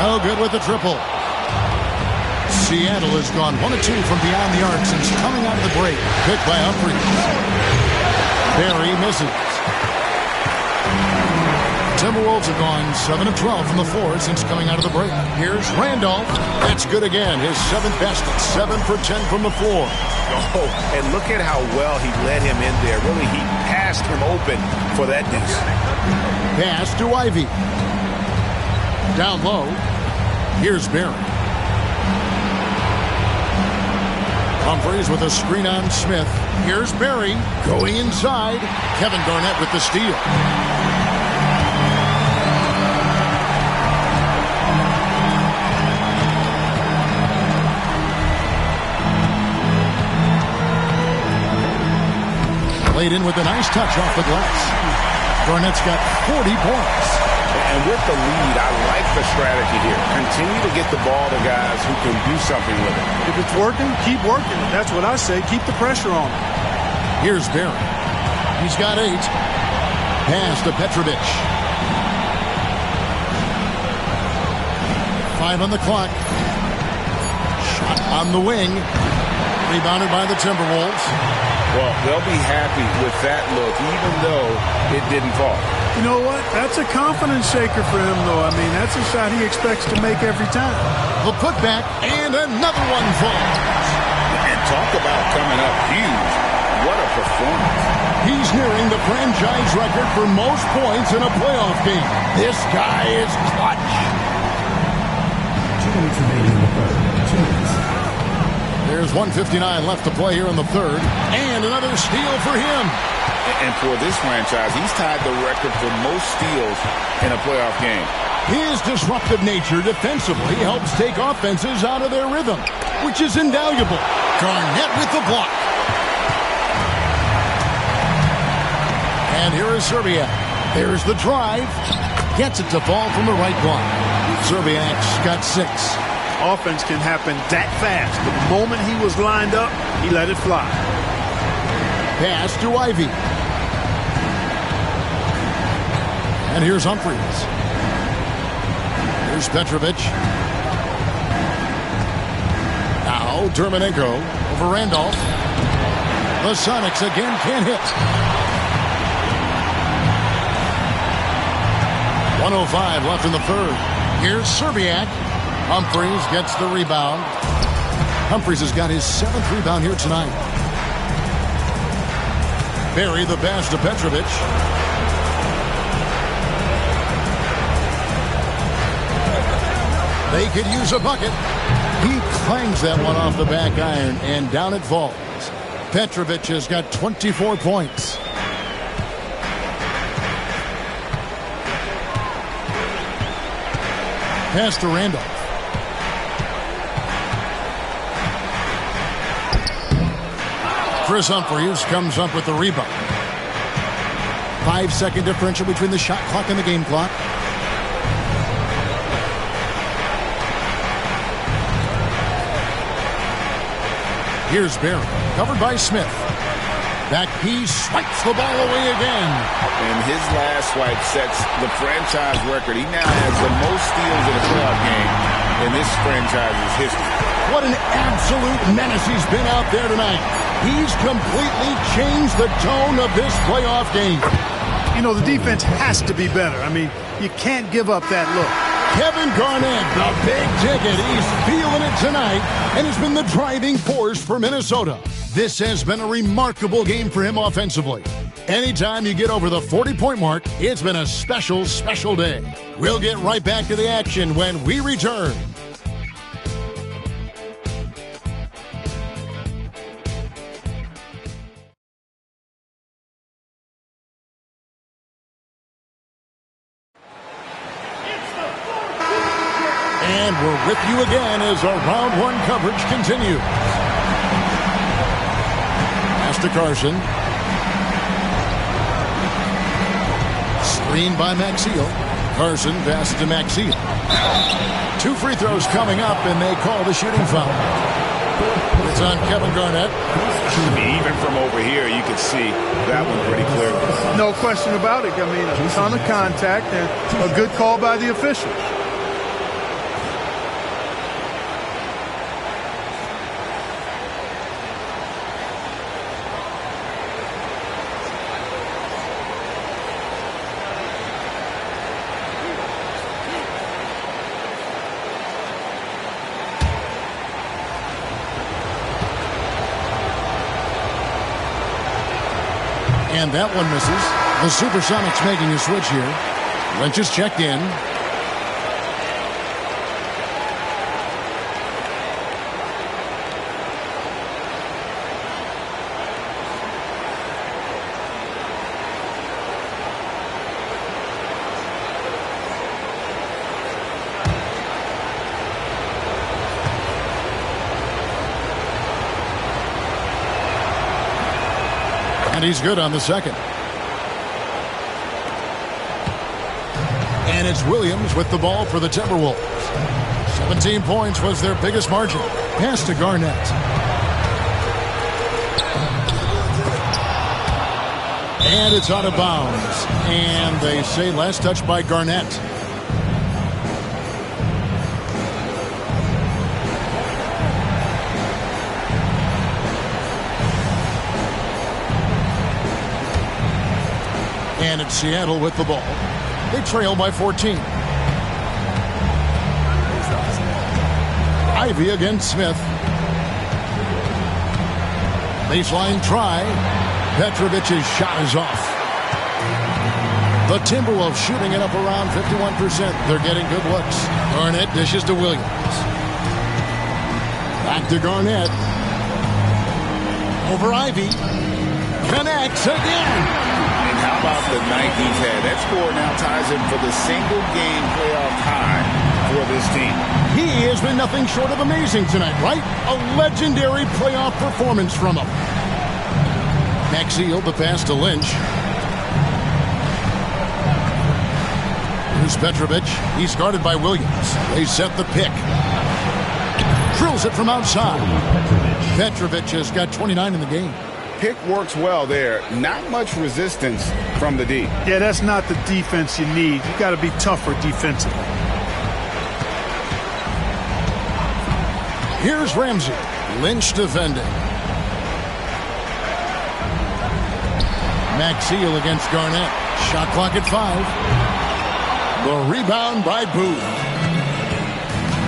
Oh, good with the triple. Seattle has gone 1 of 2 from beyond the arc since coming out of the break. Picked by Humphries. Barry misses. Timberwolves have gone 7 of 12 from the floor since coming out of the break. Here's Randolph. That's good again. His 7th basket. 7 for 10 from the floor. Oh, and look at how well he led him in there. Really, he passed him open for that deuce. Pass to Ivy. Down low. Here's Barry. Humphries with a screen on Smith. Here's Barry going inside. Kevin Garnett with the steal. Laid in with a nice touch off the glass. Garnett's got 40 points. And with the lead, I like the strategy here. Continue to get the ball to guys who can do something with it. If it's working, keep working it. That's what I say. Keep the pressure on him. Here's Barry. He's got 8. Pass to Petrovic. 5 on the clock. Shot on the wing. Rebounded by the Timberwolves. Well, they'll be happy with that look, even though it didn't fall. You know what? That's a confidence shaker for him, though. I mean, that's a shot he expects to make every time. The putback, and another one falls. And talk about coming up huge. What a performance. He's nearing the franchise record for most points in a playoff game. This guy is clutch. 2 minutes remaining in the third. 2 minutes. There's 1:59 left to play here in the third. And another steal for him. And for this franchise, he's tied the record for most steals in a playoff game. His disruptive nature defensively helps take offenses out of their rhythm, which is invaluable. Garnett with the block. And here is Serbiak. There's the drive. Gets it to fall from the right block. Serbiak's got 6. Offense can happen that fast. The moment he was lined up, he let it fly. Pass to Ivy. And here's Humphries. Here's Petrovic. Now Dermonenko over Randolph. The Sonics again can't hit. 1:05 left in the third. Here's Serbiak. Humphries gets the rebound. Humphries has got his 7th rebound here tonight. Barry the pass to Petrovic. They could use a bucket. He clangs that one off the back iron, and down it falls. Petrovic has got 24 points. Pass to Randolph. Chris Humphries comes up with the rebound. 5-second differential between the shot clock and the game clock. Here's Barry, covered by Smith. Back, he swipes the ball away again. And his last swipe sets the franchise record. He now has the most steals in a playoff game in this franchise's history. What an absolute menace he's been out there tonight. He's completely changed the tone of this playoff game. You know, the defense has to be better. I mean, you can't give up that look. Kevin Garnett, the big ticket. He's feeling it tonight and has been the driving force for Minnesota. This has been a remarkable game for him offensively. Anytime you get over the 40-point mark, it's been a special, special day. We'll get right back to the action when we return. And we're with you again as our round 1 coverage continues. Pass to Carson. Screened by Maxiel. Carson passes to Maxiel. 2 free throws coming up, and they call the shooting foul. It's on Kevin Garnett. Even from over here, you can see that one pretty clearly. No question about it. I mean, a ton of contact and a good call by the official. And that one misses. The Supersonics making a switch here. Lynch is checked in. And he's good on the second. And it's Williams with the ball for the Timberwolves. 17 points was their biggest margin. Pass to Garnett. And it's out of bounds. And they say last touch by Garnett. And it's Seattle with the ball. They trail by 14. Ivy against Smith. Baseline try. Petrovic's shot is off. The Timberwolves shooting it up around 51%. They're getting good looks. Garnett dishes to Williams. Back to Garnett. Over Ivy. Connects again. And how about the night he's had? That score now ties him for the single-game playoff high for this team. He has been nothing short of amazing tonight, right? A legendary playoff performance from him. Maxiel, the pass to Lynch. Here's Petrovic. He's guarded by Williams. They set the pick. Drills it from outside. Petrovic has got 29 in the game. Pick works well there. Not much resistance from the D. Yeah, that's not the defense you need. You got to be tougher defensively. Here's Ramsey. Lynch defending. Maxiel against Garnett. Shot clock at 5. The rebound by Booth.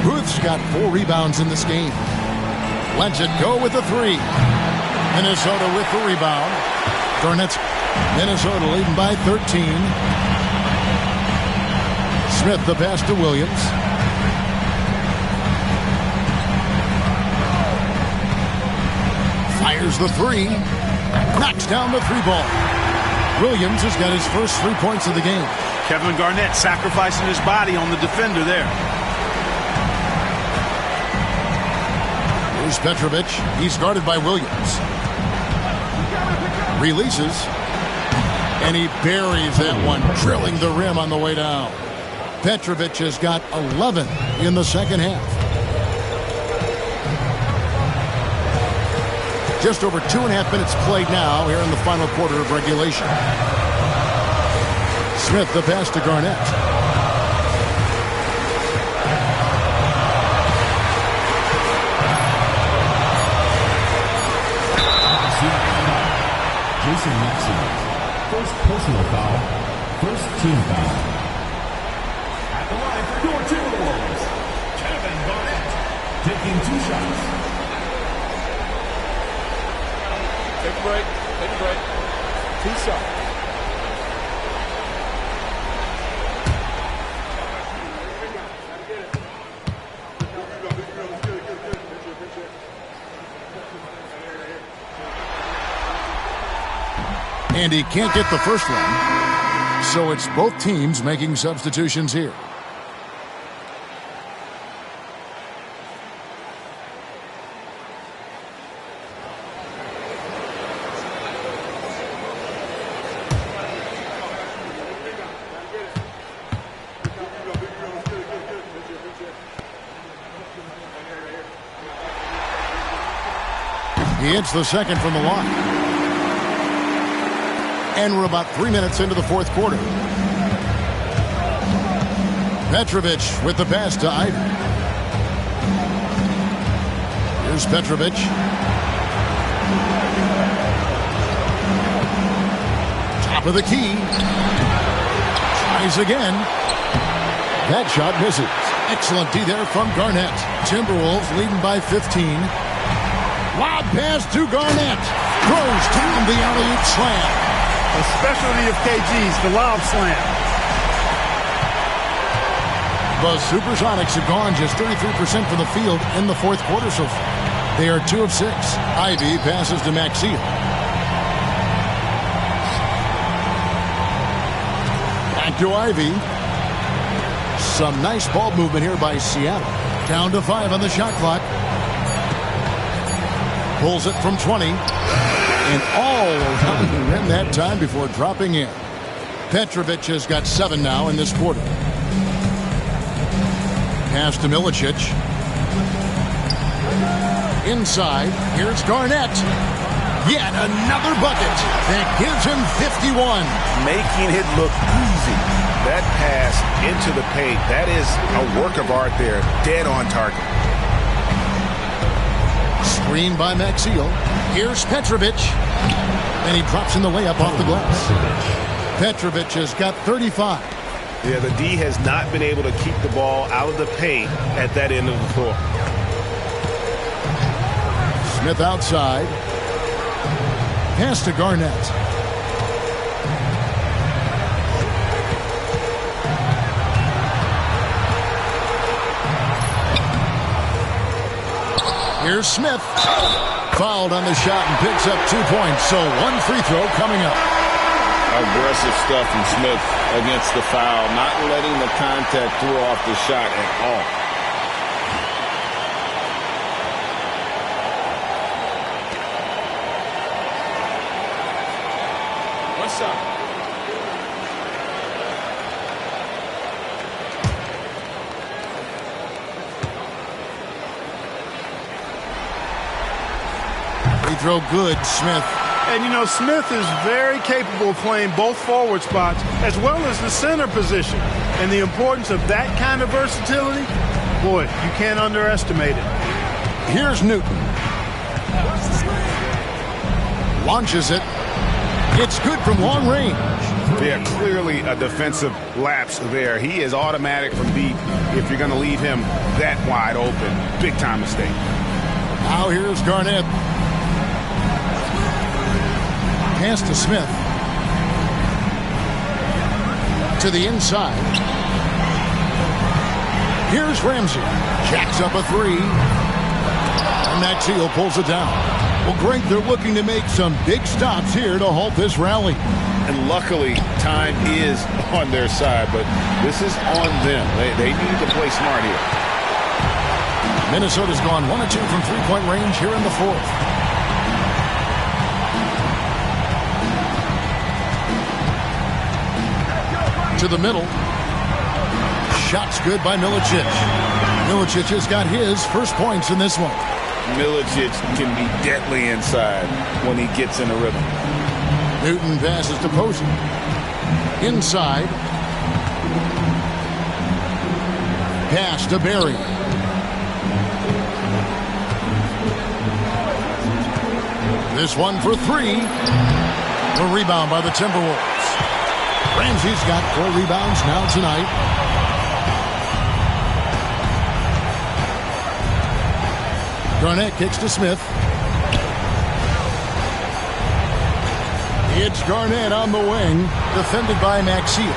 Booth's got 4 rebounds in this game. Lets it go with the 3. Minnesota with the rebound. Garnett's Minnesota leading by 13. Smith the pass to Williams. Fires the 3. Knocks down the 3-ball. Williams has got his first 3 points of the game. Kevin Garnett sacrificing his body on the defender there. Here's Petrovic. He's guarded by Williams. Releases. And he buries that one, drilling the rim on the way down. Petrovic has got 11 in the second half. Just over 2.5 minutes played now here in the final quarter of regulation. Smith the pass to Garnett. Jason Maxiel. First personal foul. First team foul. At the line for your Timberwolves, Kevin Garnett. Taking 2 shots. Take a break. Take a break. 2 shots. And he can't get the first one. So it's both teams making substitutions here. He hits the second from the line. And we're about 3 minutes into the fourth quarter. Petrovic with the pass to Ivy. Here's Petrovic. Top of the key. Tries again. That shot misses. Excellent D there from Garnett. Timberwolves leading by 15. Lob pass to Garnett. Throws down the alley-oop slam. The specialty of KG's, the lob slam. The Supersonics have gone just 33% from the field in the fourth quarter so far. They are 2 of 6. Ivy passes to Maxiel. Back to Ivy. Some nice ball movement here by Seattle. Down to 5 on the shot clock. Pulls it from 20. And all around the rim that time before dropping in. Petrovic has got 7 now in this quarter. Pass to Milicic. Inside. Here's Garnett. Yet another bucket. That gives him 51. Making it look easy. That pass into the paint, that is a work of art there. Dead on target. Screen by Maxiel. Here's Petrovic. And he drops in the layup off the glass. Petrovic has got 35. Yeah, the D has not been able to keep the ball out of the paint at that end of the floor. Smith outside. Pass to Garnett. Here's Smith. Fouled on the shot and picks up 2 points. So one free throw coming up. Aggressive stuff from Smith against the foul. Not letting the contact throw off the shot at all. What's up? Free throw good, Smith. And, you know, Smith is very capable of playing both forward spots as well as the center position. And the importance of that kind of versatility, boy, you can't underestimate it. Here's Newton. Launches it. It's good from long range. Yeah, clearly a defensive lapse there. He is automatic from deep if you're going to leave him that wide open. Big-time mistake. Now here's Garnett. Pass to Smith. To the inside. Here's Ramsey. Jacks up a three. And Maxiell pulls it down. Well, Greg, they're looking to make some big stops here to halt this rally. And luckily, time is on their side, but this is on them. They need to play smart here. Minnesota's gone 1 of 2 from three-point range here in the fourth. To the middle. Shot's good by Milicic. Milicic has got his first points in this one. Milicic can be deadly inside when he gets in a rhythm. Newton passes to Posey. Inside. Pass to Barry. This one for three. The rebound by the Timberwolves. Ramsey's got 4 rebounds now tonight. Garnett kicks to Smith. It's Garnett on the wing, defended by Maxiell.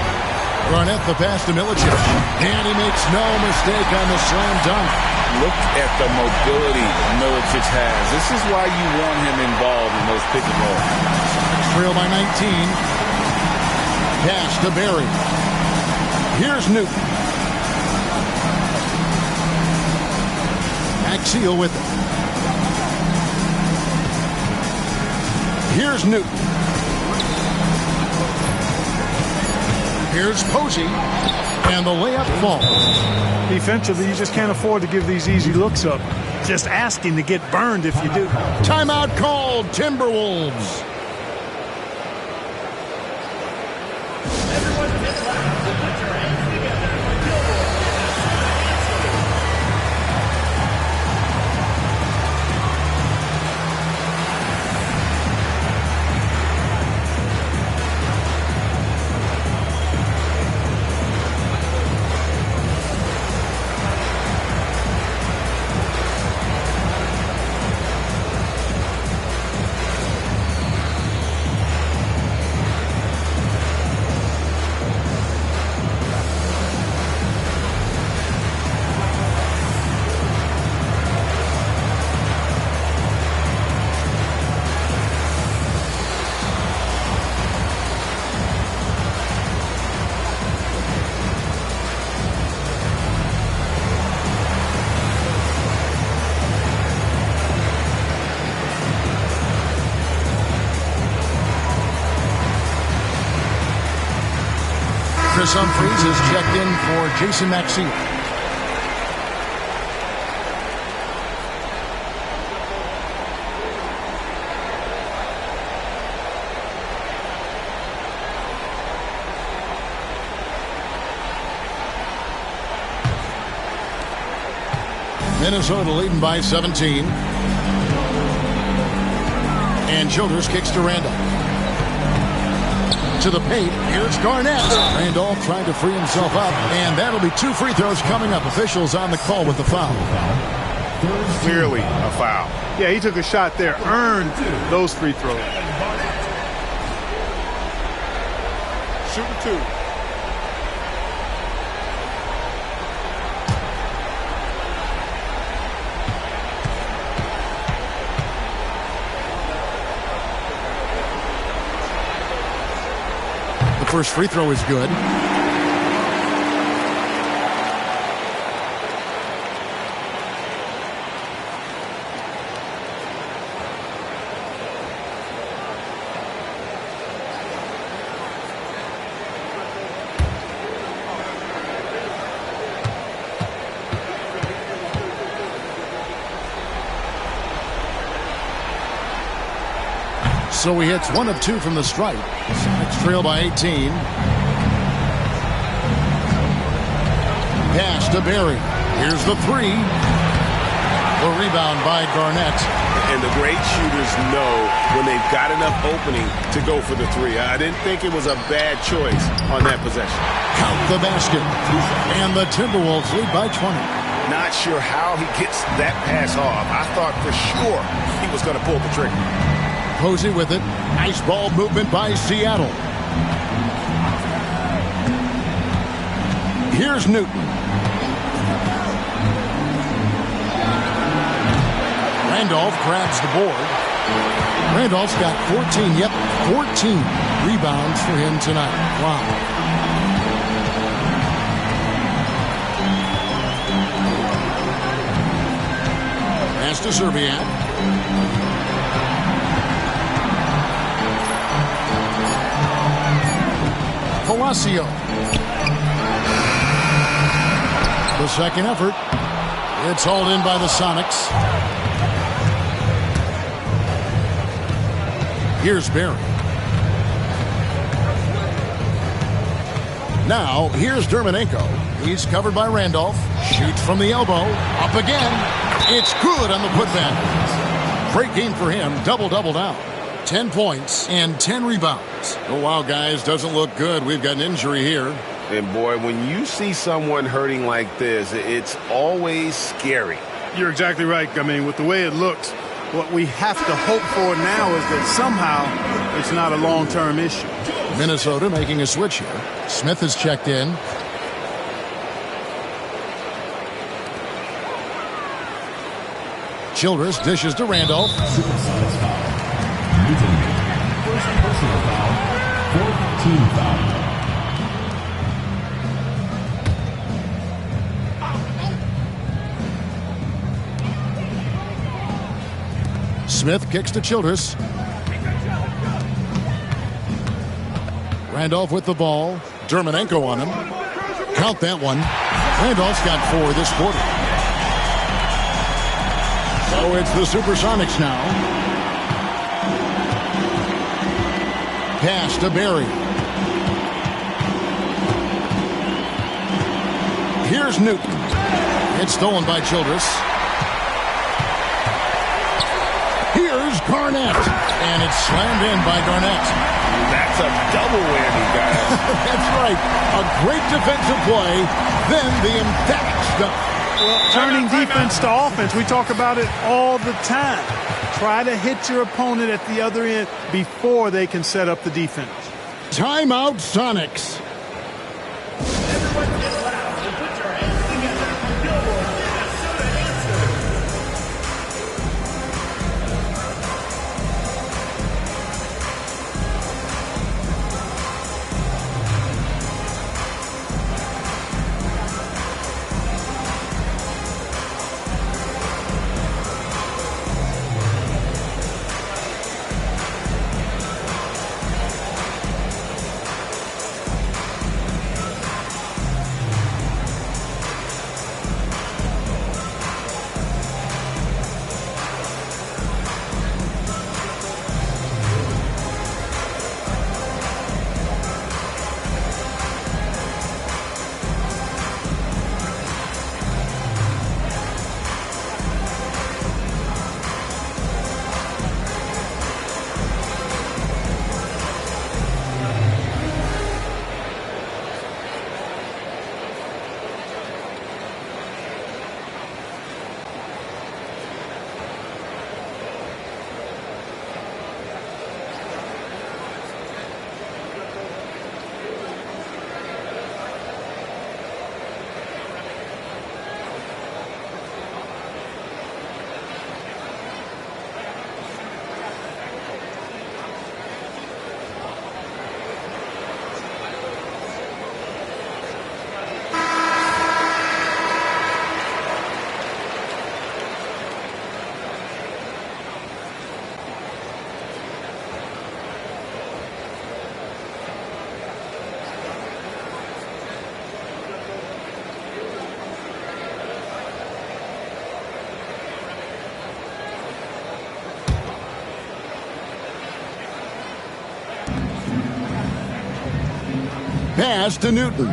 Garnett the pass to Milicic. And he makes no mistake on the slam dunk. Look at the mobility Milicic has. This is why you want him involved in those pick and rolls. Trail by 19. Pass to Barry. Here's Newton. Maxiell with it. Here's Newton. Here's Posey. And the layup falls. Defensively, you just can't afford to give these easy looks up. Just asking to get burned if you do. Timeout called, Timberwolves. Chris Humphries is checked in for Jason Maxiell. Minnesota leading by 17. And Childers kicks to Randolph. To the paint. Here's Garnett. Randolph trying to free himself up. And that'll be 2 free throws coming up. Officials on the call with the foul. Clearly a foul. Yeah, he took a shot there, earned those free throws. Shooting 2. The first free throw is good. So he hits 1 of 2 from the stripe. Sonics trail by 18. Pass to Berry. Here's the 3. The rebound by Garnett. And the great shooters know when they've got enough opening to go for the 3. I didn't think it was a bad choice on that possession. Count the basket. And the Timberwolves lead by 20. Not sure how he gets that pass off. I thought for sure he was going to pull the trigger. Posey with it. Nice ball movement by Seattle. Here's Newton. Randolph grabs the board. Randolph's got 14. Yep, 14 rebounds for him tonight. Wow. Pass to Serbiak. Palacio. The second effort. It's hauled in by the Sonics. Here's Berry. Now, here's Dermanenko. He's covered by Randolph. Shoots from the elbow. Up again. It's good on the putback. Great game for him. Double-double now. 10 points and 10 rebounds. Oh, wow, guys. Doesn't look good. We've got an injury here. And, boy, when you see someone hurting like this, it's always scary. You're exactly right. I mean, with the way it looks, what we have to hope for now is that somehow it's not a long-term issue. Minnesota making a switch here. Smith has checked in. Childress dishes to Randolph. First personal foul, 4th team foul. Smith kicks to Childress. Randolph with the ball. Dermanenko on him. Count that one. Randolph's got 4 this quarter. So it's the Supersonics now. Pass to Berry. Here's Newton. It's stolen by Childress. Here's Garnett. And it's slammed in by Garnett. That's a double whammy, guys. That's right. A great defensive play. Then the emphatic stuff. Well, turning defense to offense, we talk about it all the time. Try to hit your opponent at the other end before they can set up the defense. Timeout, Sonics. Everyone get loud and put your hands together. Gilmore, Minnesota pass to Newton.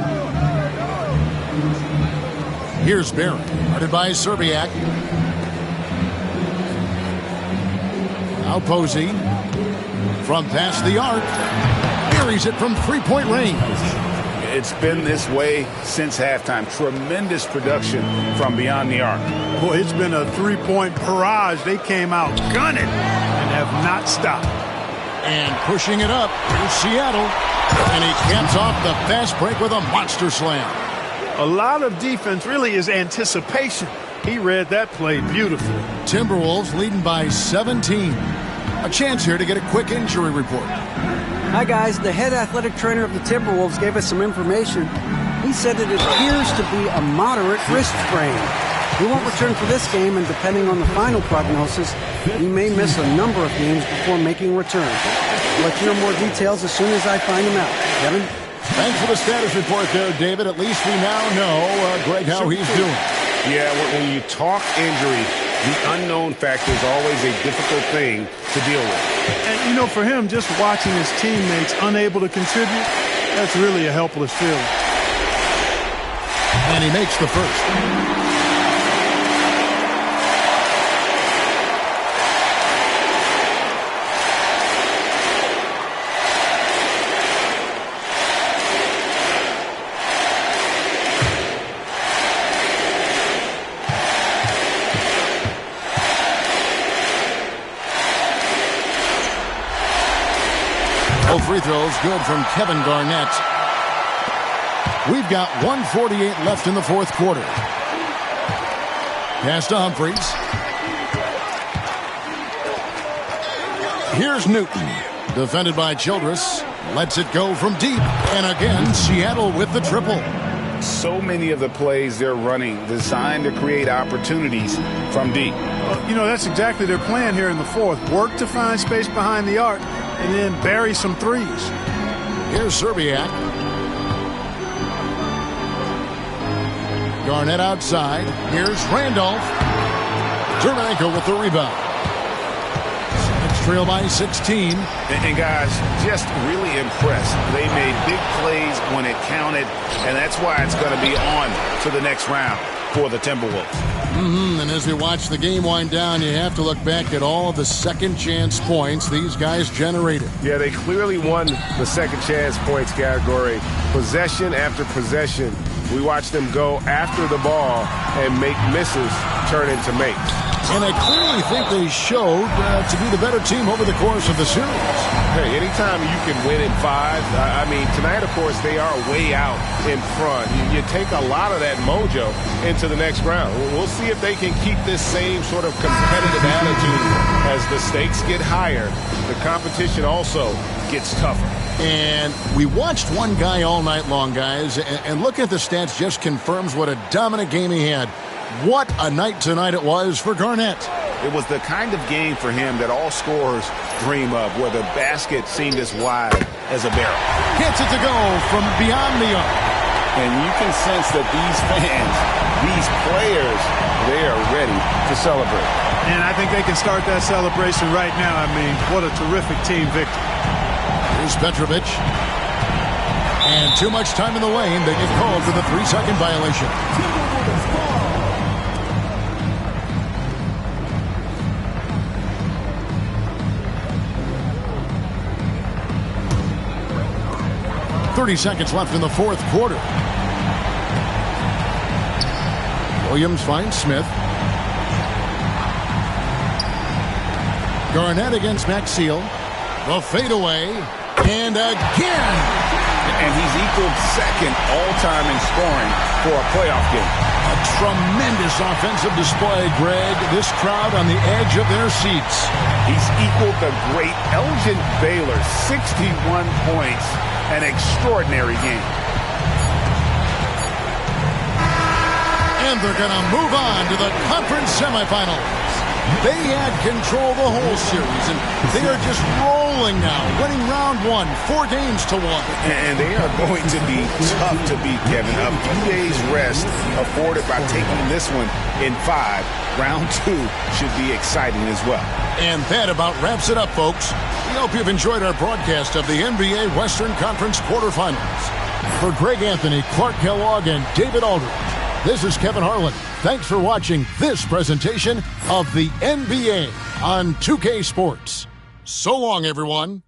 Here's Barry, guarded by Serbiak. Now Posey. From past the arc. Buries it from three-point range. It's been this way since halftime. Tremendous production from beyond the arc. Boy, it's been a three-point barrage. They came out gunning and have not stopped. And pushing it up, here's Seattle. And he caps off the fast break with a monster slam. A lot of defense really is anticipation. He read that play beautifully. Timberwolves leading by 17. A chance here to get a quick injury report. Hi, guys. The head athletic trainer of the Timberwolves gave us some information. He said it appears to be a moderate wrist sprain. He won't return for this game, and depending on the final prognosis, he may miss a number of games before making a return. I'll let you know more details as soon as I find him out. Kevin? Thanks for the status report there, David. At least we now know, Greg, how he's doing. Yeah, when you talk injury, the unknown factor is always a difficult thing to deal with. And, you know, for him, just watching his teammates unable to contribute, that's really a helpless feeling. And he makes the first. Free throws good from Kevin Garnett. We've got 1:48 left in the fourth quarter. Pass to Humphries. Here's Newton. Defended by Childress. Lets it go from deep. And again, Seattle with the triple. So many of the plays they're running designed to create opportunities from deep. You know, that's exactly their plan here in the fourth. Work to find space behind the arc and then bury some threes. Here's Serbiak. Garnett outside. Here's Randolph. Turnanko with the rebound. Celtics trail by 16. And guys, just really impressed. They made big plays when it counted, and that's why it's going to be on to the next round for the Timberwolves. And as we watch the game wind down, you have to look back at all of the second chance points these guys generated. Yeah, they clearly won the second chance points category. Possession after possession, we watched them go after the ball and make misses turn into makes. And I clearly think they showed to be the better team over the course of the series. Hey, anytime you can win in five, I mean, tonight, of course, they are way out in front. You take a lot of that mojo into the next round. We'll see if they can keep this same sort of competitive attitude as the stakes get higher. The competition also gets tougher. And we watched one guy all night long, guys, and looking at the stats just confirms what a dominant game he had. What a night tonight it was for Garnett. It was the kind of game for him that all scorers dream of, where the basket seemed as wide as a barrel. Gets it to go from beyond the arc. And you can sense that these fans, these players, they are ready to celebrate. And I think they can start that celebration right now. I mean, what a terrific team victory. Here's Petrovic. And too much time in the lane. They get called for the 3-second violation. 30 seconds left in the fourth quarter. Williams finds Smith. Garnett against Maxiel. The fadeaway. And again. And he's equaled second all-time in scoring for a playoff game. A tremendous offensive display, Greg. This crowd on the edge of their seats. He's equaled the great Elgin Baylor, 61 points. An extraordinary game. And they're going to move on to the conference semifinals. They had control the whole series, and they are just rolling now, winning round one, 4 games to 1. And they are going to be tough to beat, Kevin. A few days rest afforded by taking this one in 5. Round 2 should be exciting as well. And that about wraps it up, folks. We hope you've enjoyed our broadcast of the NBA Western Conference quarterfinals. For Greg Anthony, Clark Kellogg, and David Aldridge, this is Kevin Harlan. Thanks for watching this presentation of the NBA on 2K Sports. So long, everyone.